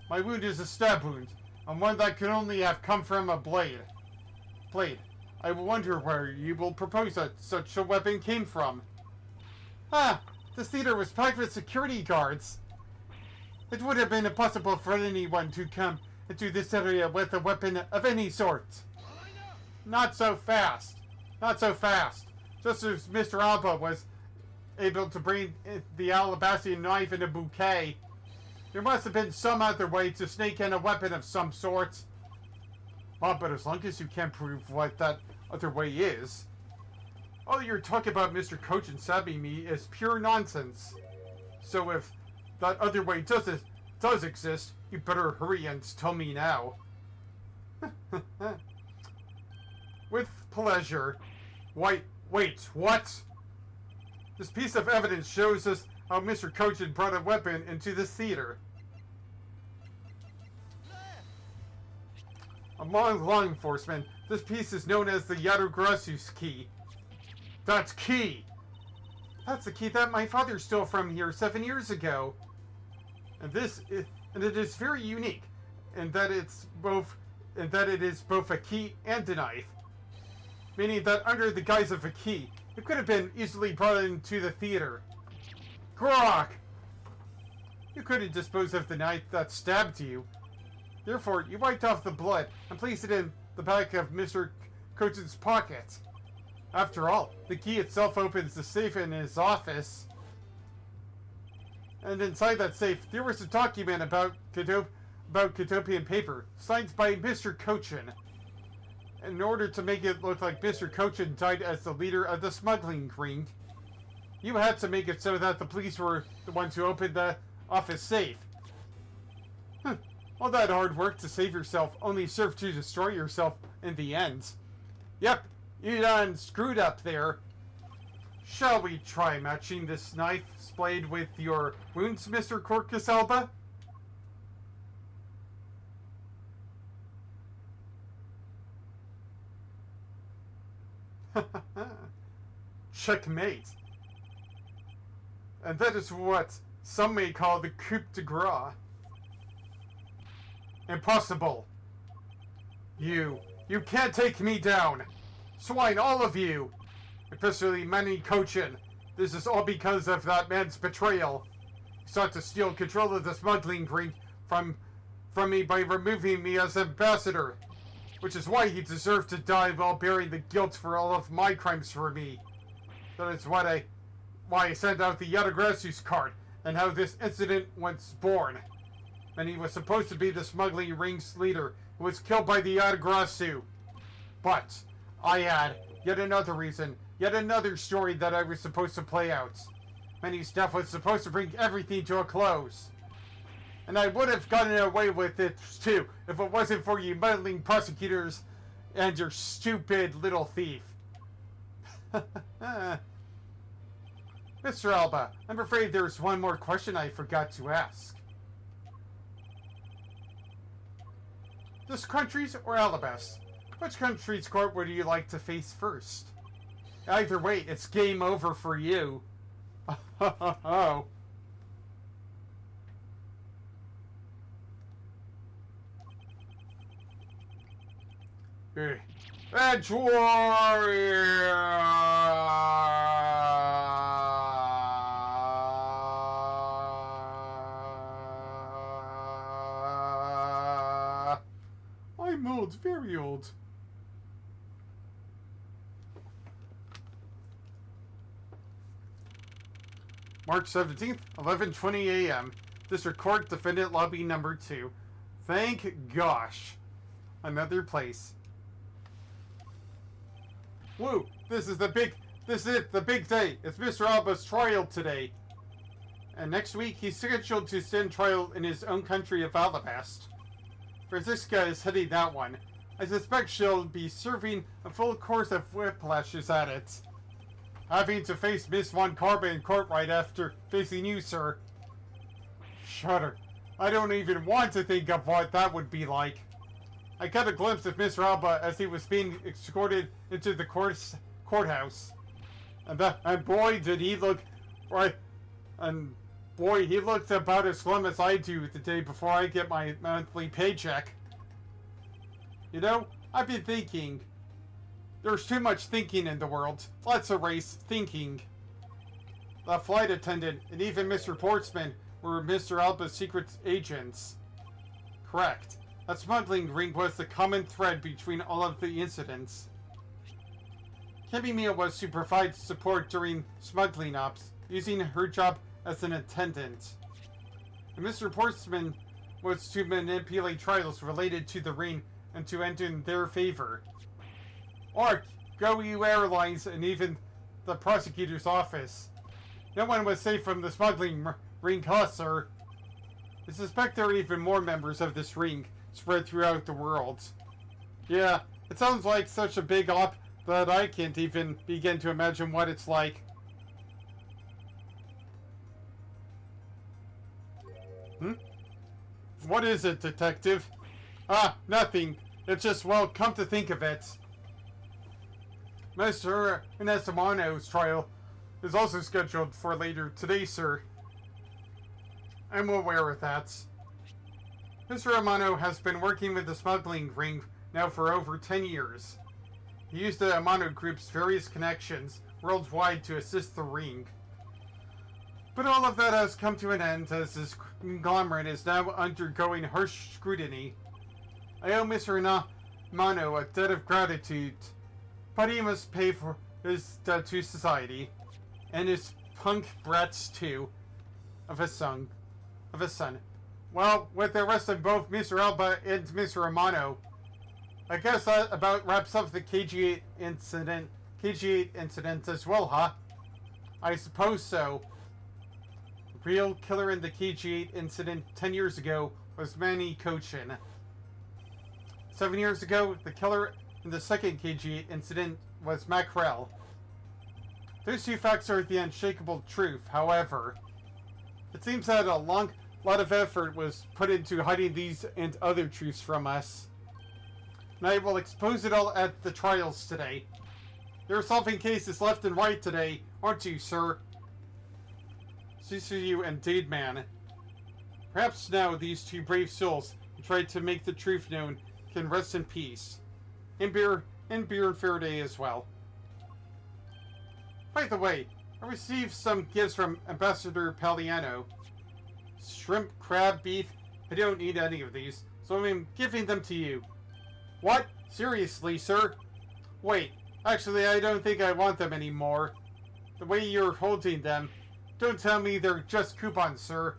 My wound is a stab wound, and one that could only have come from a blade. I wonder where you will propose that such a weapon came from. Ah, the theater was packed with security guards. It would have been impossible for anyone to come into this area with a weapon of any sort. Not so fast. Not so fast. Just as Mr. Alba was able to bring the Alabaster knife in a bouquet, there must have been some other way to sneak in a weapon of some sort. Oh, but as long as you can't prove what that other way is, all your talk about Mr. Cochin stabbing me is pure nonsense. So if that other way does exist, you better hurry and tell me now. With pleasure. Wait, what? This piece of evidence shows us how Mr. Cochin brought a weapon into this theater. Among law enforcement, this piece is known as the Yatagarasu key. That's key! That's the key that my father stole from here 7 years ago. And it is very unique in that it is both a key and a knife. Meaning that under the guise of a key, it could have been easily brought into the theater. Grok! You couldn't dispose of the knife that stabbed you. Therefore, you wiped off the blood and placed it in the back of Mr. Cochin's pocket. After all, the key itself opens the safe in his office. And inside that safe, there was a document about Cadopian paper, signed by Mr. Cochin. In order to make it look like Mr. Cochin died as the leader of the smuggling ring, you had to make it so that the police were the ones who opened the office safe. All that hard work to save yourself only served to destroy yourself in the end. Yep, you done screwed up there. Shall we try matching this knife's blade with your wounds, Mr. Corcus Alba? Checkmate. And that is what some may call the coup de grace. Impossible. You can't take me down. Swine, all of you. Especially Manny Cochin. This is all because of that man's betrayal. He sought to steal control of the smuggling ring from me by removing me as ambassador. Which is why he deserved to die while bearing the guilt for all of my crimes for me. That is why I sent out the Yatagrasu's card, and how this incident was born. And he was supposed to be the smuggling ring's leader, who was killed by the Yatagrasu. But I had yet another reason, yet another story that I was supposed to play out. Manny's death was supposed to bring everything to a close. And I would have gotten away with it too, if it wasn't for you meddling prosecutors and your stupid little thief. Mr. Alba, I'm afraid there's one more question I forgot to ask. This country's or Alabas? Which country's court would you like to face first? Either way, it's game over for you. Oh. I'm old, very old. March 17th, 11:20 a.m. District Court, Defendant Lobby Number 2. Thank gosh. Another place. Woo! This is it, the big day. It's Mr. Alba's trial today. And next week, he's scheduled to stand trial in his own country of Alabast. Francisca is heading that one. I suspect she'll be serving a full course of whiplashes at it. Having to face Miss Von Carba in court right after facing you, sir. Shudder. I don't even want to think of what that would be like. I got a glimpse of Mr. Alba as he was being escorted into the courthouse. And boy, did he look right. And boy, he looked about as glum as I do the day before I get my monthly paycheck. You know, I've been thinking. There's too much thinking in the world. Let's erase thinking. The flight attendant and even Mr. Portsman were Mr. Alba's secret agents. Correct. A smuggling ring was the common thread between all of the incidents. Kimmy was to provide support during smuggling ops, using her job as an attendant. And Mr. Portsman was to manipulate trials related to the ring and to end in their favor. Or Go EU Airlines and even the prosecutor's office. No one was safe from the smuggling ring costs, sir. I suspect there are even more members of this ring spread throughout the world. Yeah, it sounds like such a big op that I can't even begin to imagine what it's like. What is it, detective? Ah, nothing. It's just, well, come to think of it. Mr. Inestimano's trial is also scheduled for later today, sir. I'm aware of that. Mr. Amano has been working with the smuggling ring now for over 10 years. He used the Amano Group's various connections worldwide to assist the ring. But all of that has come to an end as this conglomerate is now undergoing harsh scrutiny. I owe Mr. Amano a debt of gratitude, but he must pay for his debt to society, and his punk brats too, of a son. Well, with the arrest of both Mr. Alba and Mr. Amano, I guess that about wraps up the KG8 incident as well, huh? I suppose so. The real killer in the KG8 incident 10 years ago was Manny Cochin. 7 years ago, the killer in the second KG8 incident was Mackerel. Those two facts are the unshakable truth, however. It seems that a lot of effort was put into hiding these and other truths from us. And I will expose it all at the trials today. You're solving cases left and right today, aren't you, sir? You indeed, man. Perhaps now these two brave souls who tried to make the truth known can rest in peace. And beer and Faraday as well. By the way, I received some gifts from Ambassador Paliano. Shrimp, crab, beef. I don't need any of these, so I'm giving them to you. What? Seriously, sir? Wait, actually I don't think I want them anymore. The way you're holding them, don't tell me they're just coupons, sir.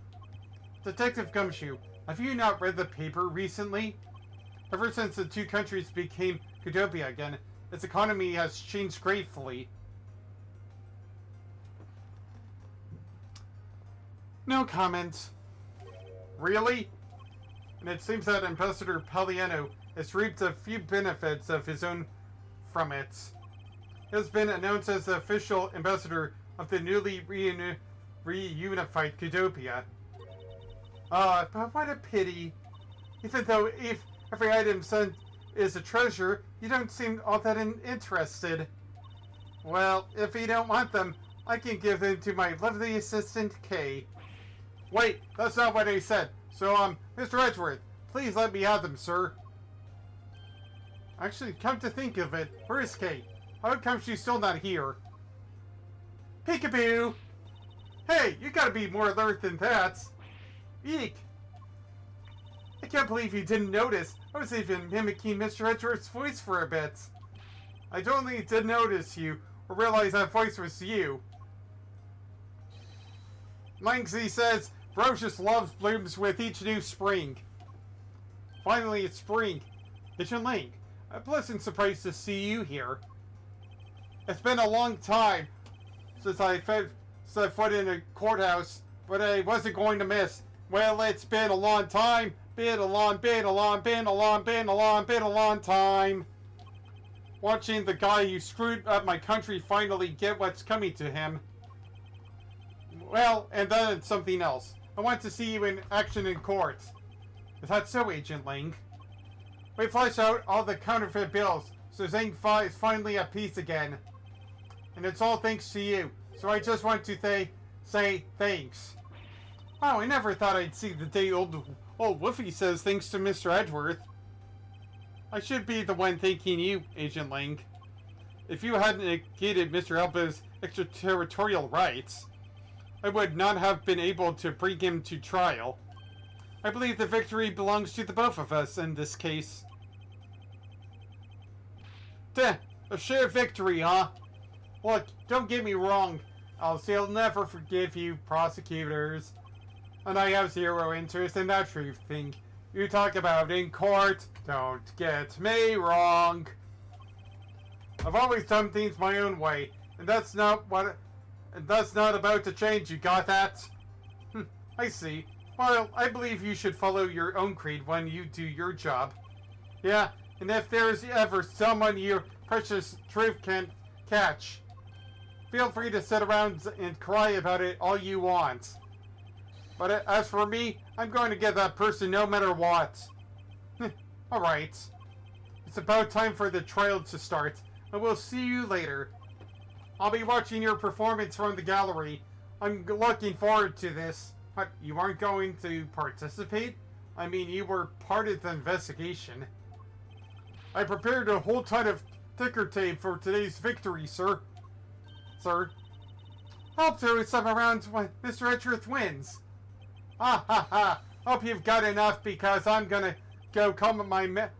Detective Gumshoe, have you not read the paper recently? Ever since the two countries became Kudopia again, its economy has changed gratefully. No comments. Really? And it seems that Ambassador Paliano has reaped a few benefits of his own from it. He has been announced as the official ambassador of the newly reunified Kudopia. But what a pity. Even though if every item sent is a treasure, you don't seem all that interested. Well, if you don't want them, I can give them to my lovely assistant, Kay. Wait, that's not what I said. So, Mr. Edgeworth, please let me have them, sir. Actually, come to think of it, where is Kay? How come she's still not here? Peekaboo! Hey, you gotta be more alert than that. Eek! I can't believe you didn't notice. I was even mimicking Mr. Edgeworth's voice for a bit. I only did notice you, or realize that voice was you. Langsy says, ferocious love blooms with each new spring. Finally, it's spring. Agent Lang, a pleasant surprise to see you here. It's been a long time since I set foot in a courthouse, but I wasn't going to miss. Well, it's been a long time. Been a long time. Watching the guy who screwed up my country finally get what's coming to him. Well, and then something else. I want to see you in action in court. Is that so, Agent Ling? We flush out all the counterfeit bills, so Zhang Fa is finally at peace again. And it's all thanks to you. So I just want to say thanks. Wow, I never thought I'd see the day old Wolfie says thanks to Mr. Edgeworth. I should be the one thanking you, Agent Ling. If you hadn't negated Mr. Elba's extraterritorial rights, I would not have been able to bring him to trial. I believe the victory belongs to the both of us in this case. Duh, a shared victory, huh? Look, don't get me wrong. I'll still never forgive you, prosecutors. And I have zero interest in that truth thing you talk about in court. Don't get me wrong. I've always done things my own way, and that's not about to change, you got that? I see. Well, I believe you should follow your own creed when you do your job. Yeah, and if there's ever someone your precious truth can't catch, feel free to sit around and cry about it all you want. But as for me, I'm going to get that person no matter what. Alright. It's about time for the trial to start, and we'll see you later. I'll be watching your performance from the gallery. I'm looking forward to this. What, you aren't going to participate? I mean, you were part of the investigation. I prepared a whole ton of ticker tape for today's victory, sir. I'll throw some around when Mr. Edgeworth wins. Ha ha ha. Hope you've got enough because I'm gonna go call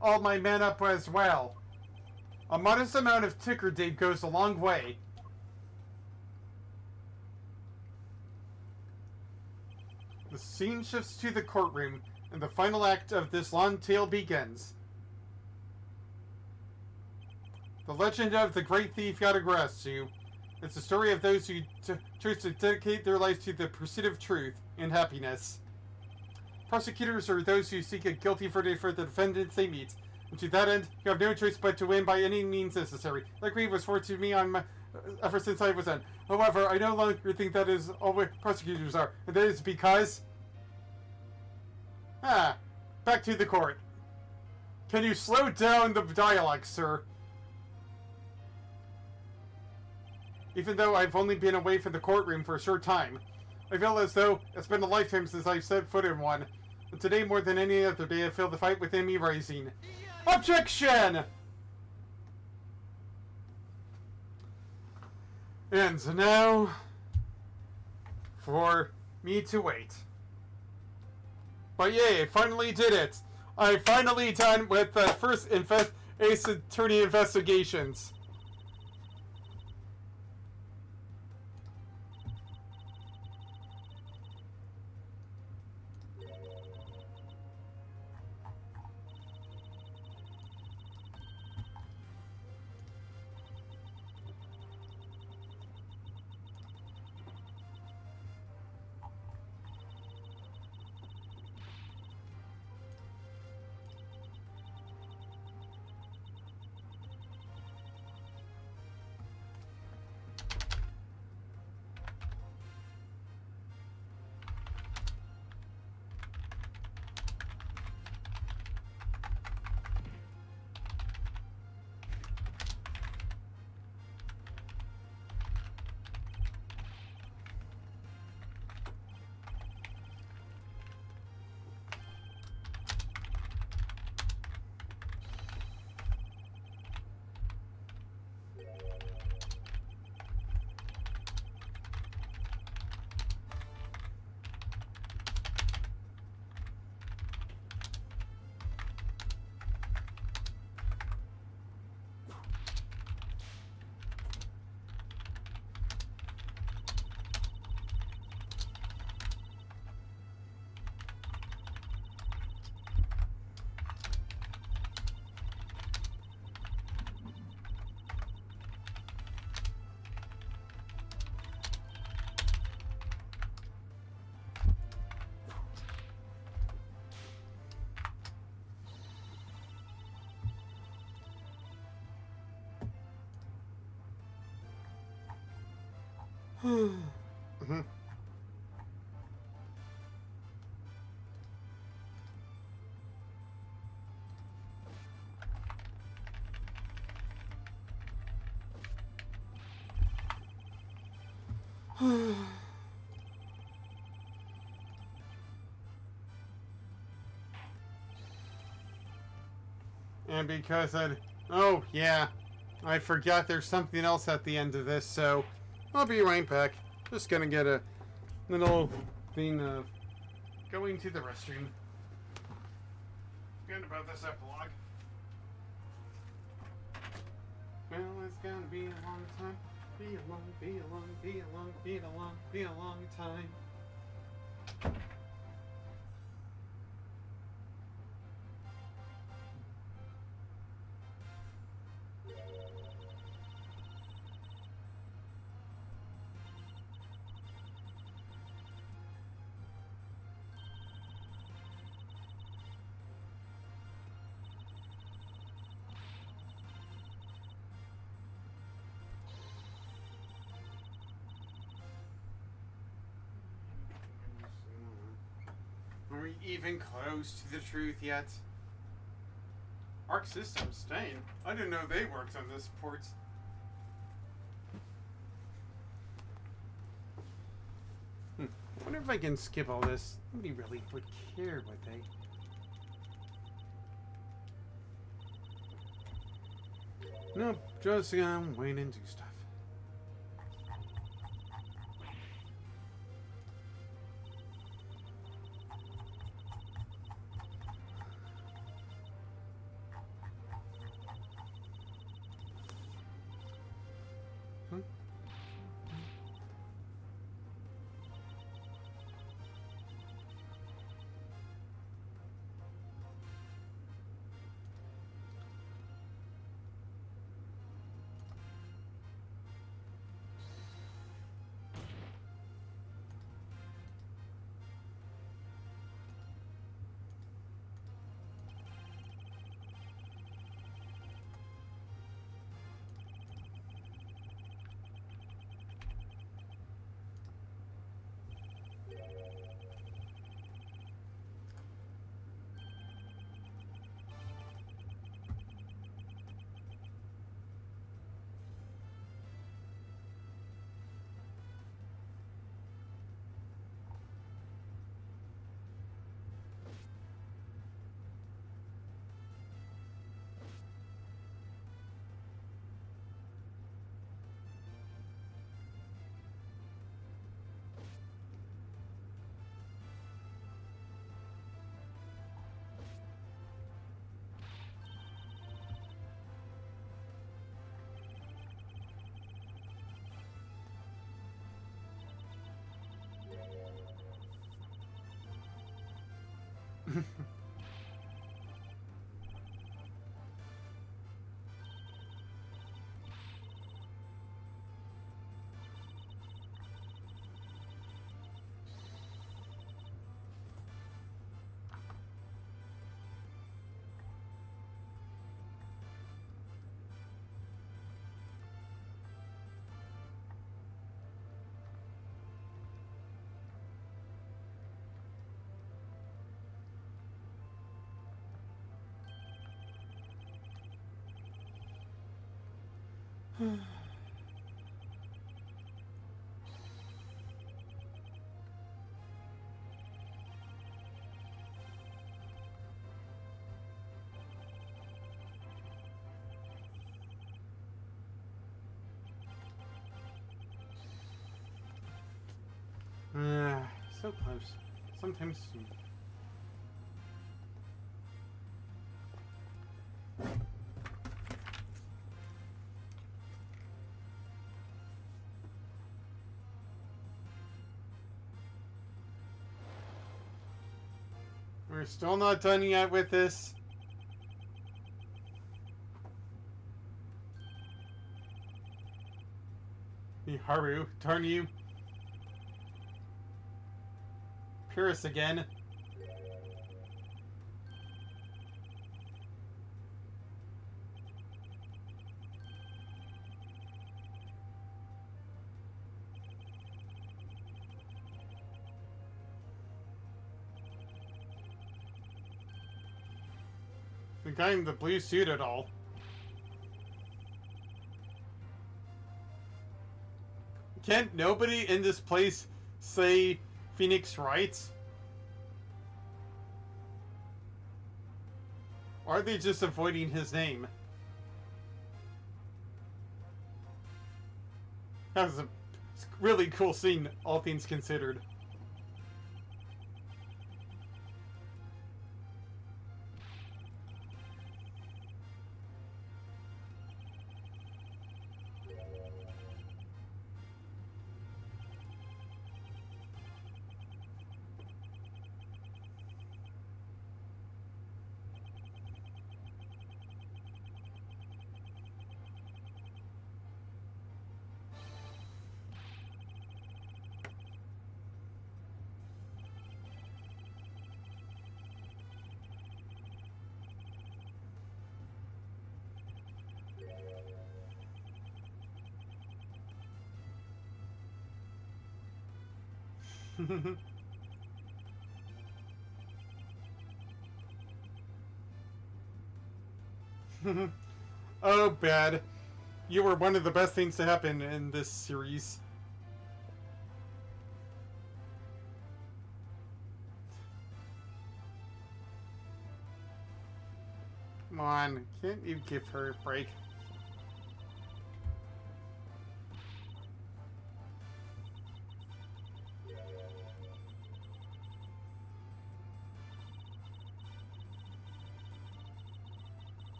all my men up as well. A modest amount of ticker tape goes a long way. The scene shifts to the courtroom, and the final act of this long tale begins. The legend of the great thief Yatagarasu. It's the story of those who choose to dedicate their lives to the pursuit of truth and happiness. Prosecutors are those who seek a guilty verdict for the defendants they meet, and to that end, you have no choice but to win by any means necessary. Like Reed was forward to me ever since I was in. However, I no longer think that is all what prosecutors are, and that is because... back to the court. Can you slow down the dialogue, sir? Even though I've only been away from the courtroom for a short time, I feel as though it's been a lifetime since I've set foot in one. And today, more than any other day, I feel the fight within me rising. Objection! And now, for me to wait. But yay, I finally did it! I'm finally done with the first Ace Attorney investigations. Mhm. And because I... Oh, yeah. I forgot there's something else at the end of this, so I'll be right back. Just gonna get a little thing of going to the restroom. Forget about this epilogue. Well, it's gonna be a long time. Be a long, be a long, be a long, be a long, be a long time. Are we even close to the truth yet? Arc Systems staying. I didn't know they worked on this port. I wonder if I can skip all this. Nobody really would care, would they? Nope, just wait and do stuff. So close. Sometimes. We're still not done yet with this. Haru, darn you. Pyrrhus again. The guy in the blue suit at all. Can't nobody in this place say Phoenix Wright? Or are they just avoiding his name? That was a really cool scene, all things considered. Oh, bad. You were one of the best things to happen in this series. Come on, can't you give her a break?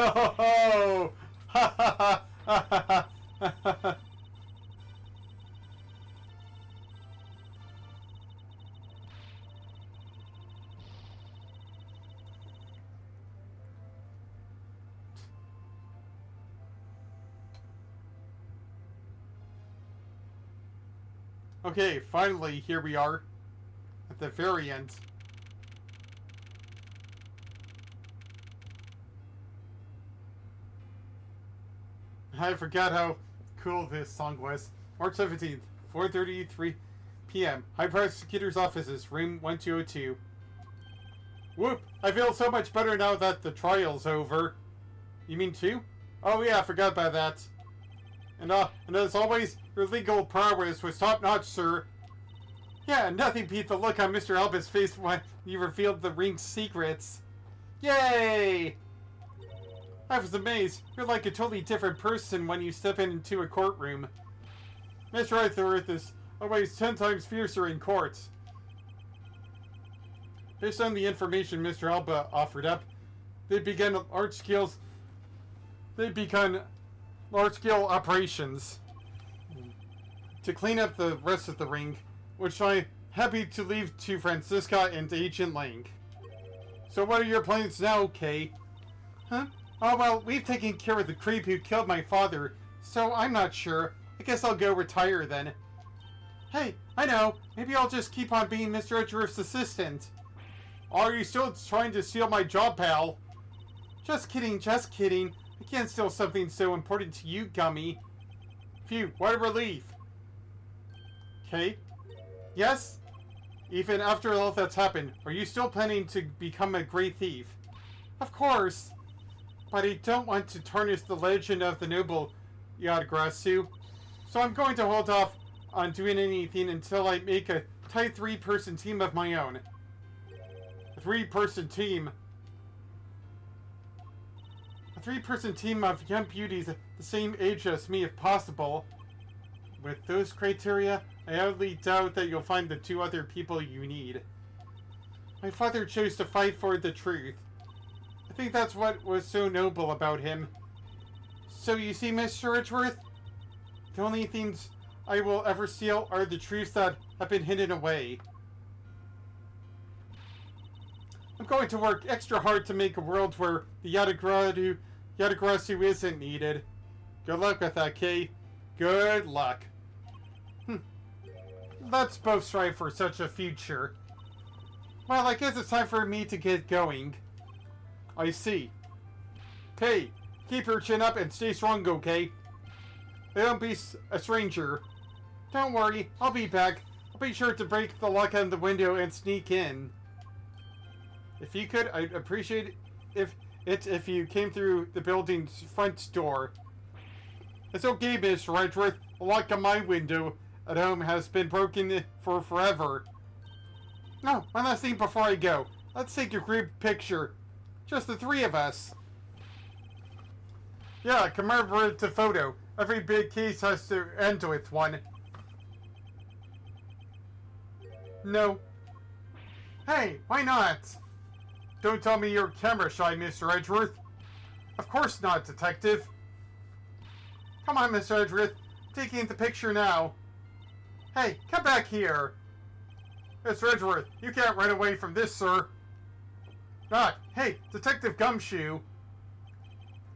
Oh! Ha ha ha ha ha! Okay, finally, here we are. At the very end. I forgot how cool this song was. March 17th, 4:33 p.m. High Prosecutor's Offices, room 1202. Whoop! I feel so much better now that the trial's over. You mean 2? Oh yeah, I forgot about that. And as always, your legal prowess was top-notch, sir. Yeah, nothing beat the look on Mr. Alba's face when you revealed the ring's secrets. Yay! I was amazed. You're like a totally different person when you step into a courtroom. Mr. Edgeworth is always 10 times fiercer in court. Based on the information Mr. Alba offered up, they began large-scale operations to clean up the rest of the ring, which I'm happy to leave to Francisca and Agent Lang. So what are your plans now, Kay? Huh? Oh, well, we've taken care of the creep who killed my father, so I'm not sure. I guess I'll go retire then. Hey, I know. Maybe I'll just keep on being Mr. Edgeworth's assistant. Are you still trying to steal my job, pal? Just kidding, just kidding. I can't steal something so important to you, Gummy. Phew, what a relief. Okay. Yes? Even after all that's happened, are you still planning to become a great thief? Of course. But I don't want to tarnish the legend of the noble Yadagrasu, so I'm going to hold off on doing anything until I make a tight 3-person team of my own. A 3-person team? A 3-person team of young beauties the same age as me if possible. With those criteria, I hardly doubt that you'll find the 2 other people you need. My father chose to fight for the truth. I think that's what was so noble about him. So you see, Mr. Edgeworth? The only things I will ever steal are the truths that have been hidden away. I'm going to work extra hard to make a world where the Yadagrasu isn't needed. Good luck with that, Kay. Good luck. Let's both strive for such a future. Well, I guess it's time for me to get going. I see. Hey, keep your chin up and stay strong, okay? Don't be a stranger. Don't worry, I'll be back. I'll be sure to break the lock on the window and sneak in. If you could, I'd appreciate it if you came through the building's front door. It's okay, Mr. Edgeworth. The lock on my window at home has been broken for forever. No, one last thing before I go. Let's take a group picture. Just the three of us. Yeah, commemorative photo. Every big case has to end with one. No. Hey, why not? Don't tell me you're camera shy, Mr. Edgeworth. Of course not, Detective. Come on, Mr. Edgeworth. Taking the picture now. Hey, come back here. Mr. Edgeworth, you can't run away from this, sir. Ah, hey, Detective Gumshoe.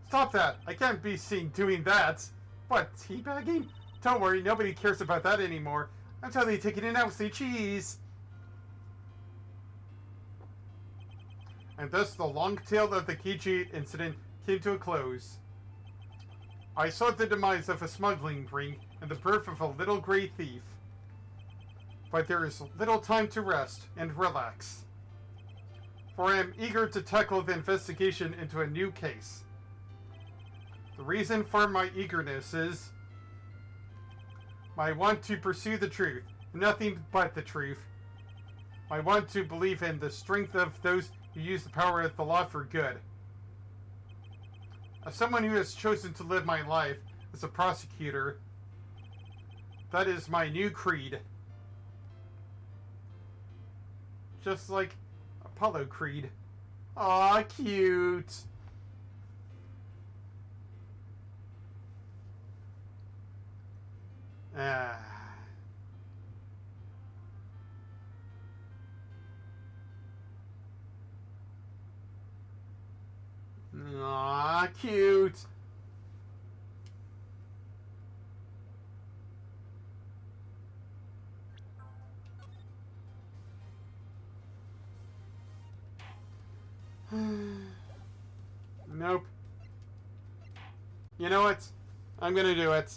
Stop that. I can't be seen doing that. What, teabagging? Don't worry, nobody cares about that anymore. I'm totally taking it out, say cheese. And thus the long tale of the Kiji incident came to a close. I saw the demise of a smuggling ring and the birth of a little gray thief. But there is little time to rest and relax. For I am eager to tackle the investigation into a new case. The reason for my eagerness is my want to pursue the truth, nothing but the truth. I want to believe in the strength of those who use the power of the law for good. As someone who has chosen to live my life as a prosecutor, that is my new creed. Just like Apollo Creed. Aw, cute. Ah. Aw, cute. Nope. You know what? I'm gonna do it.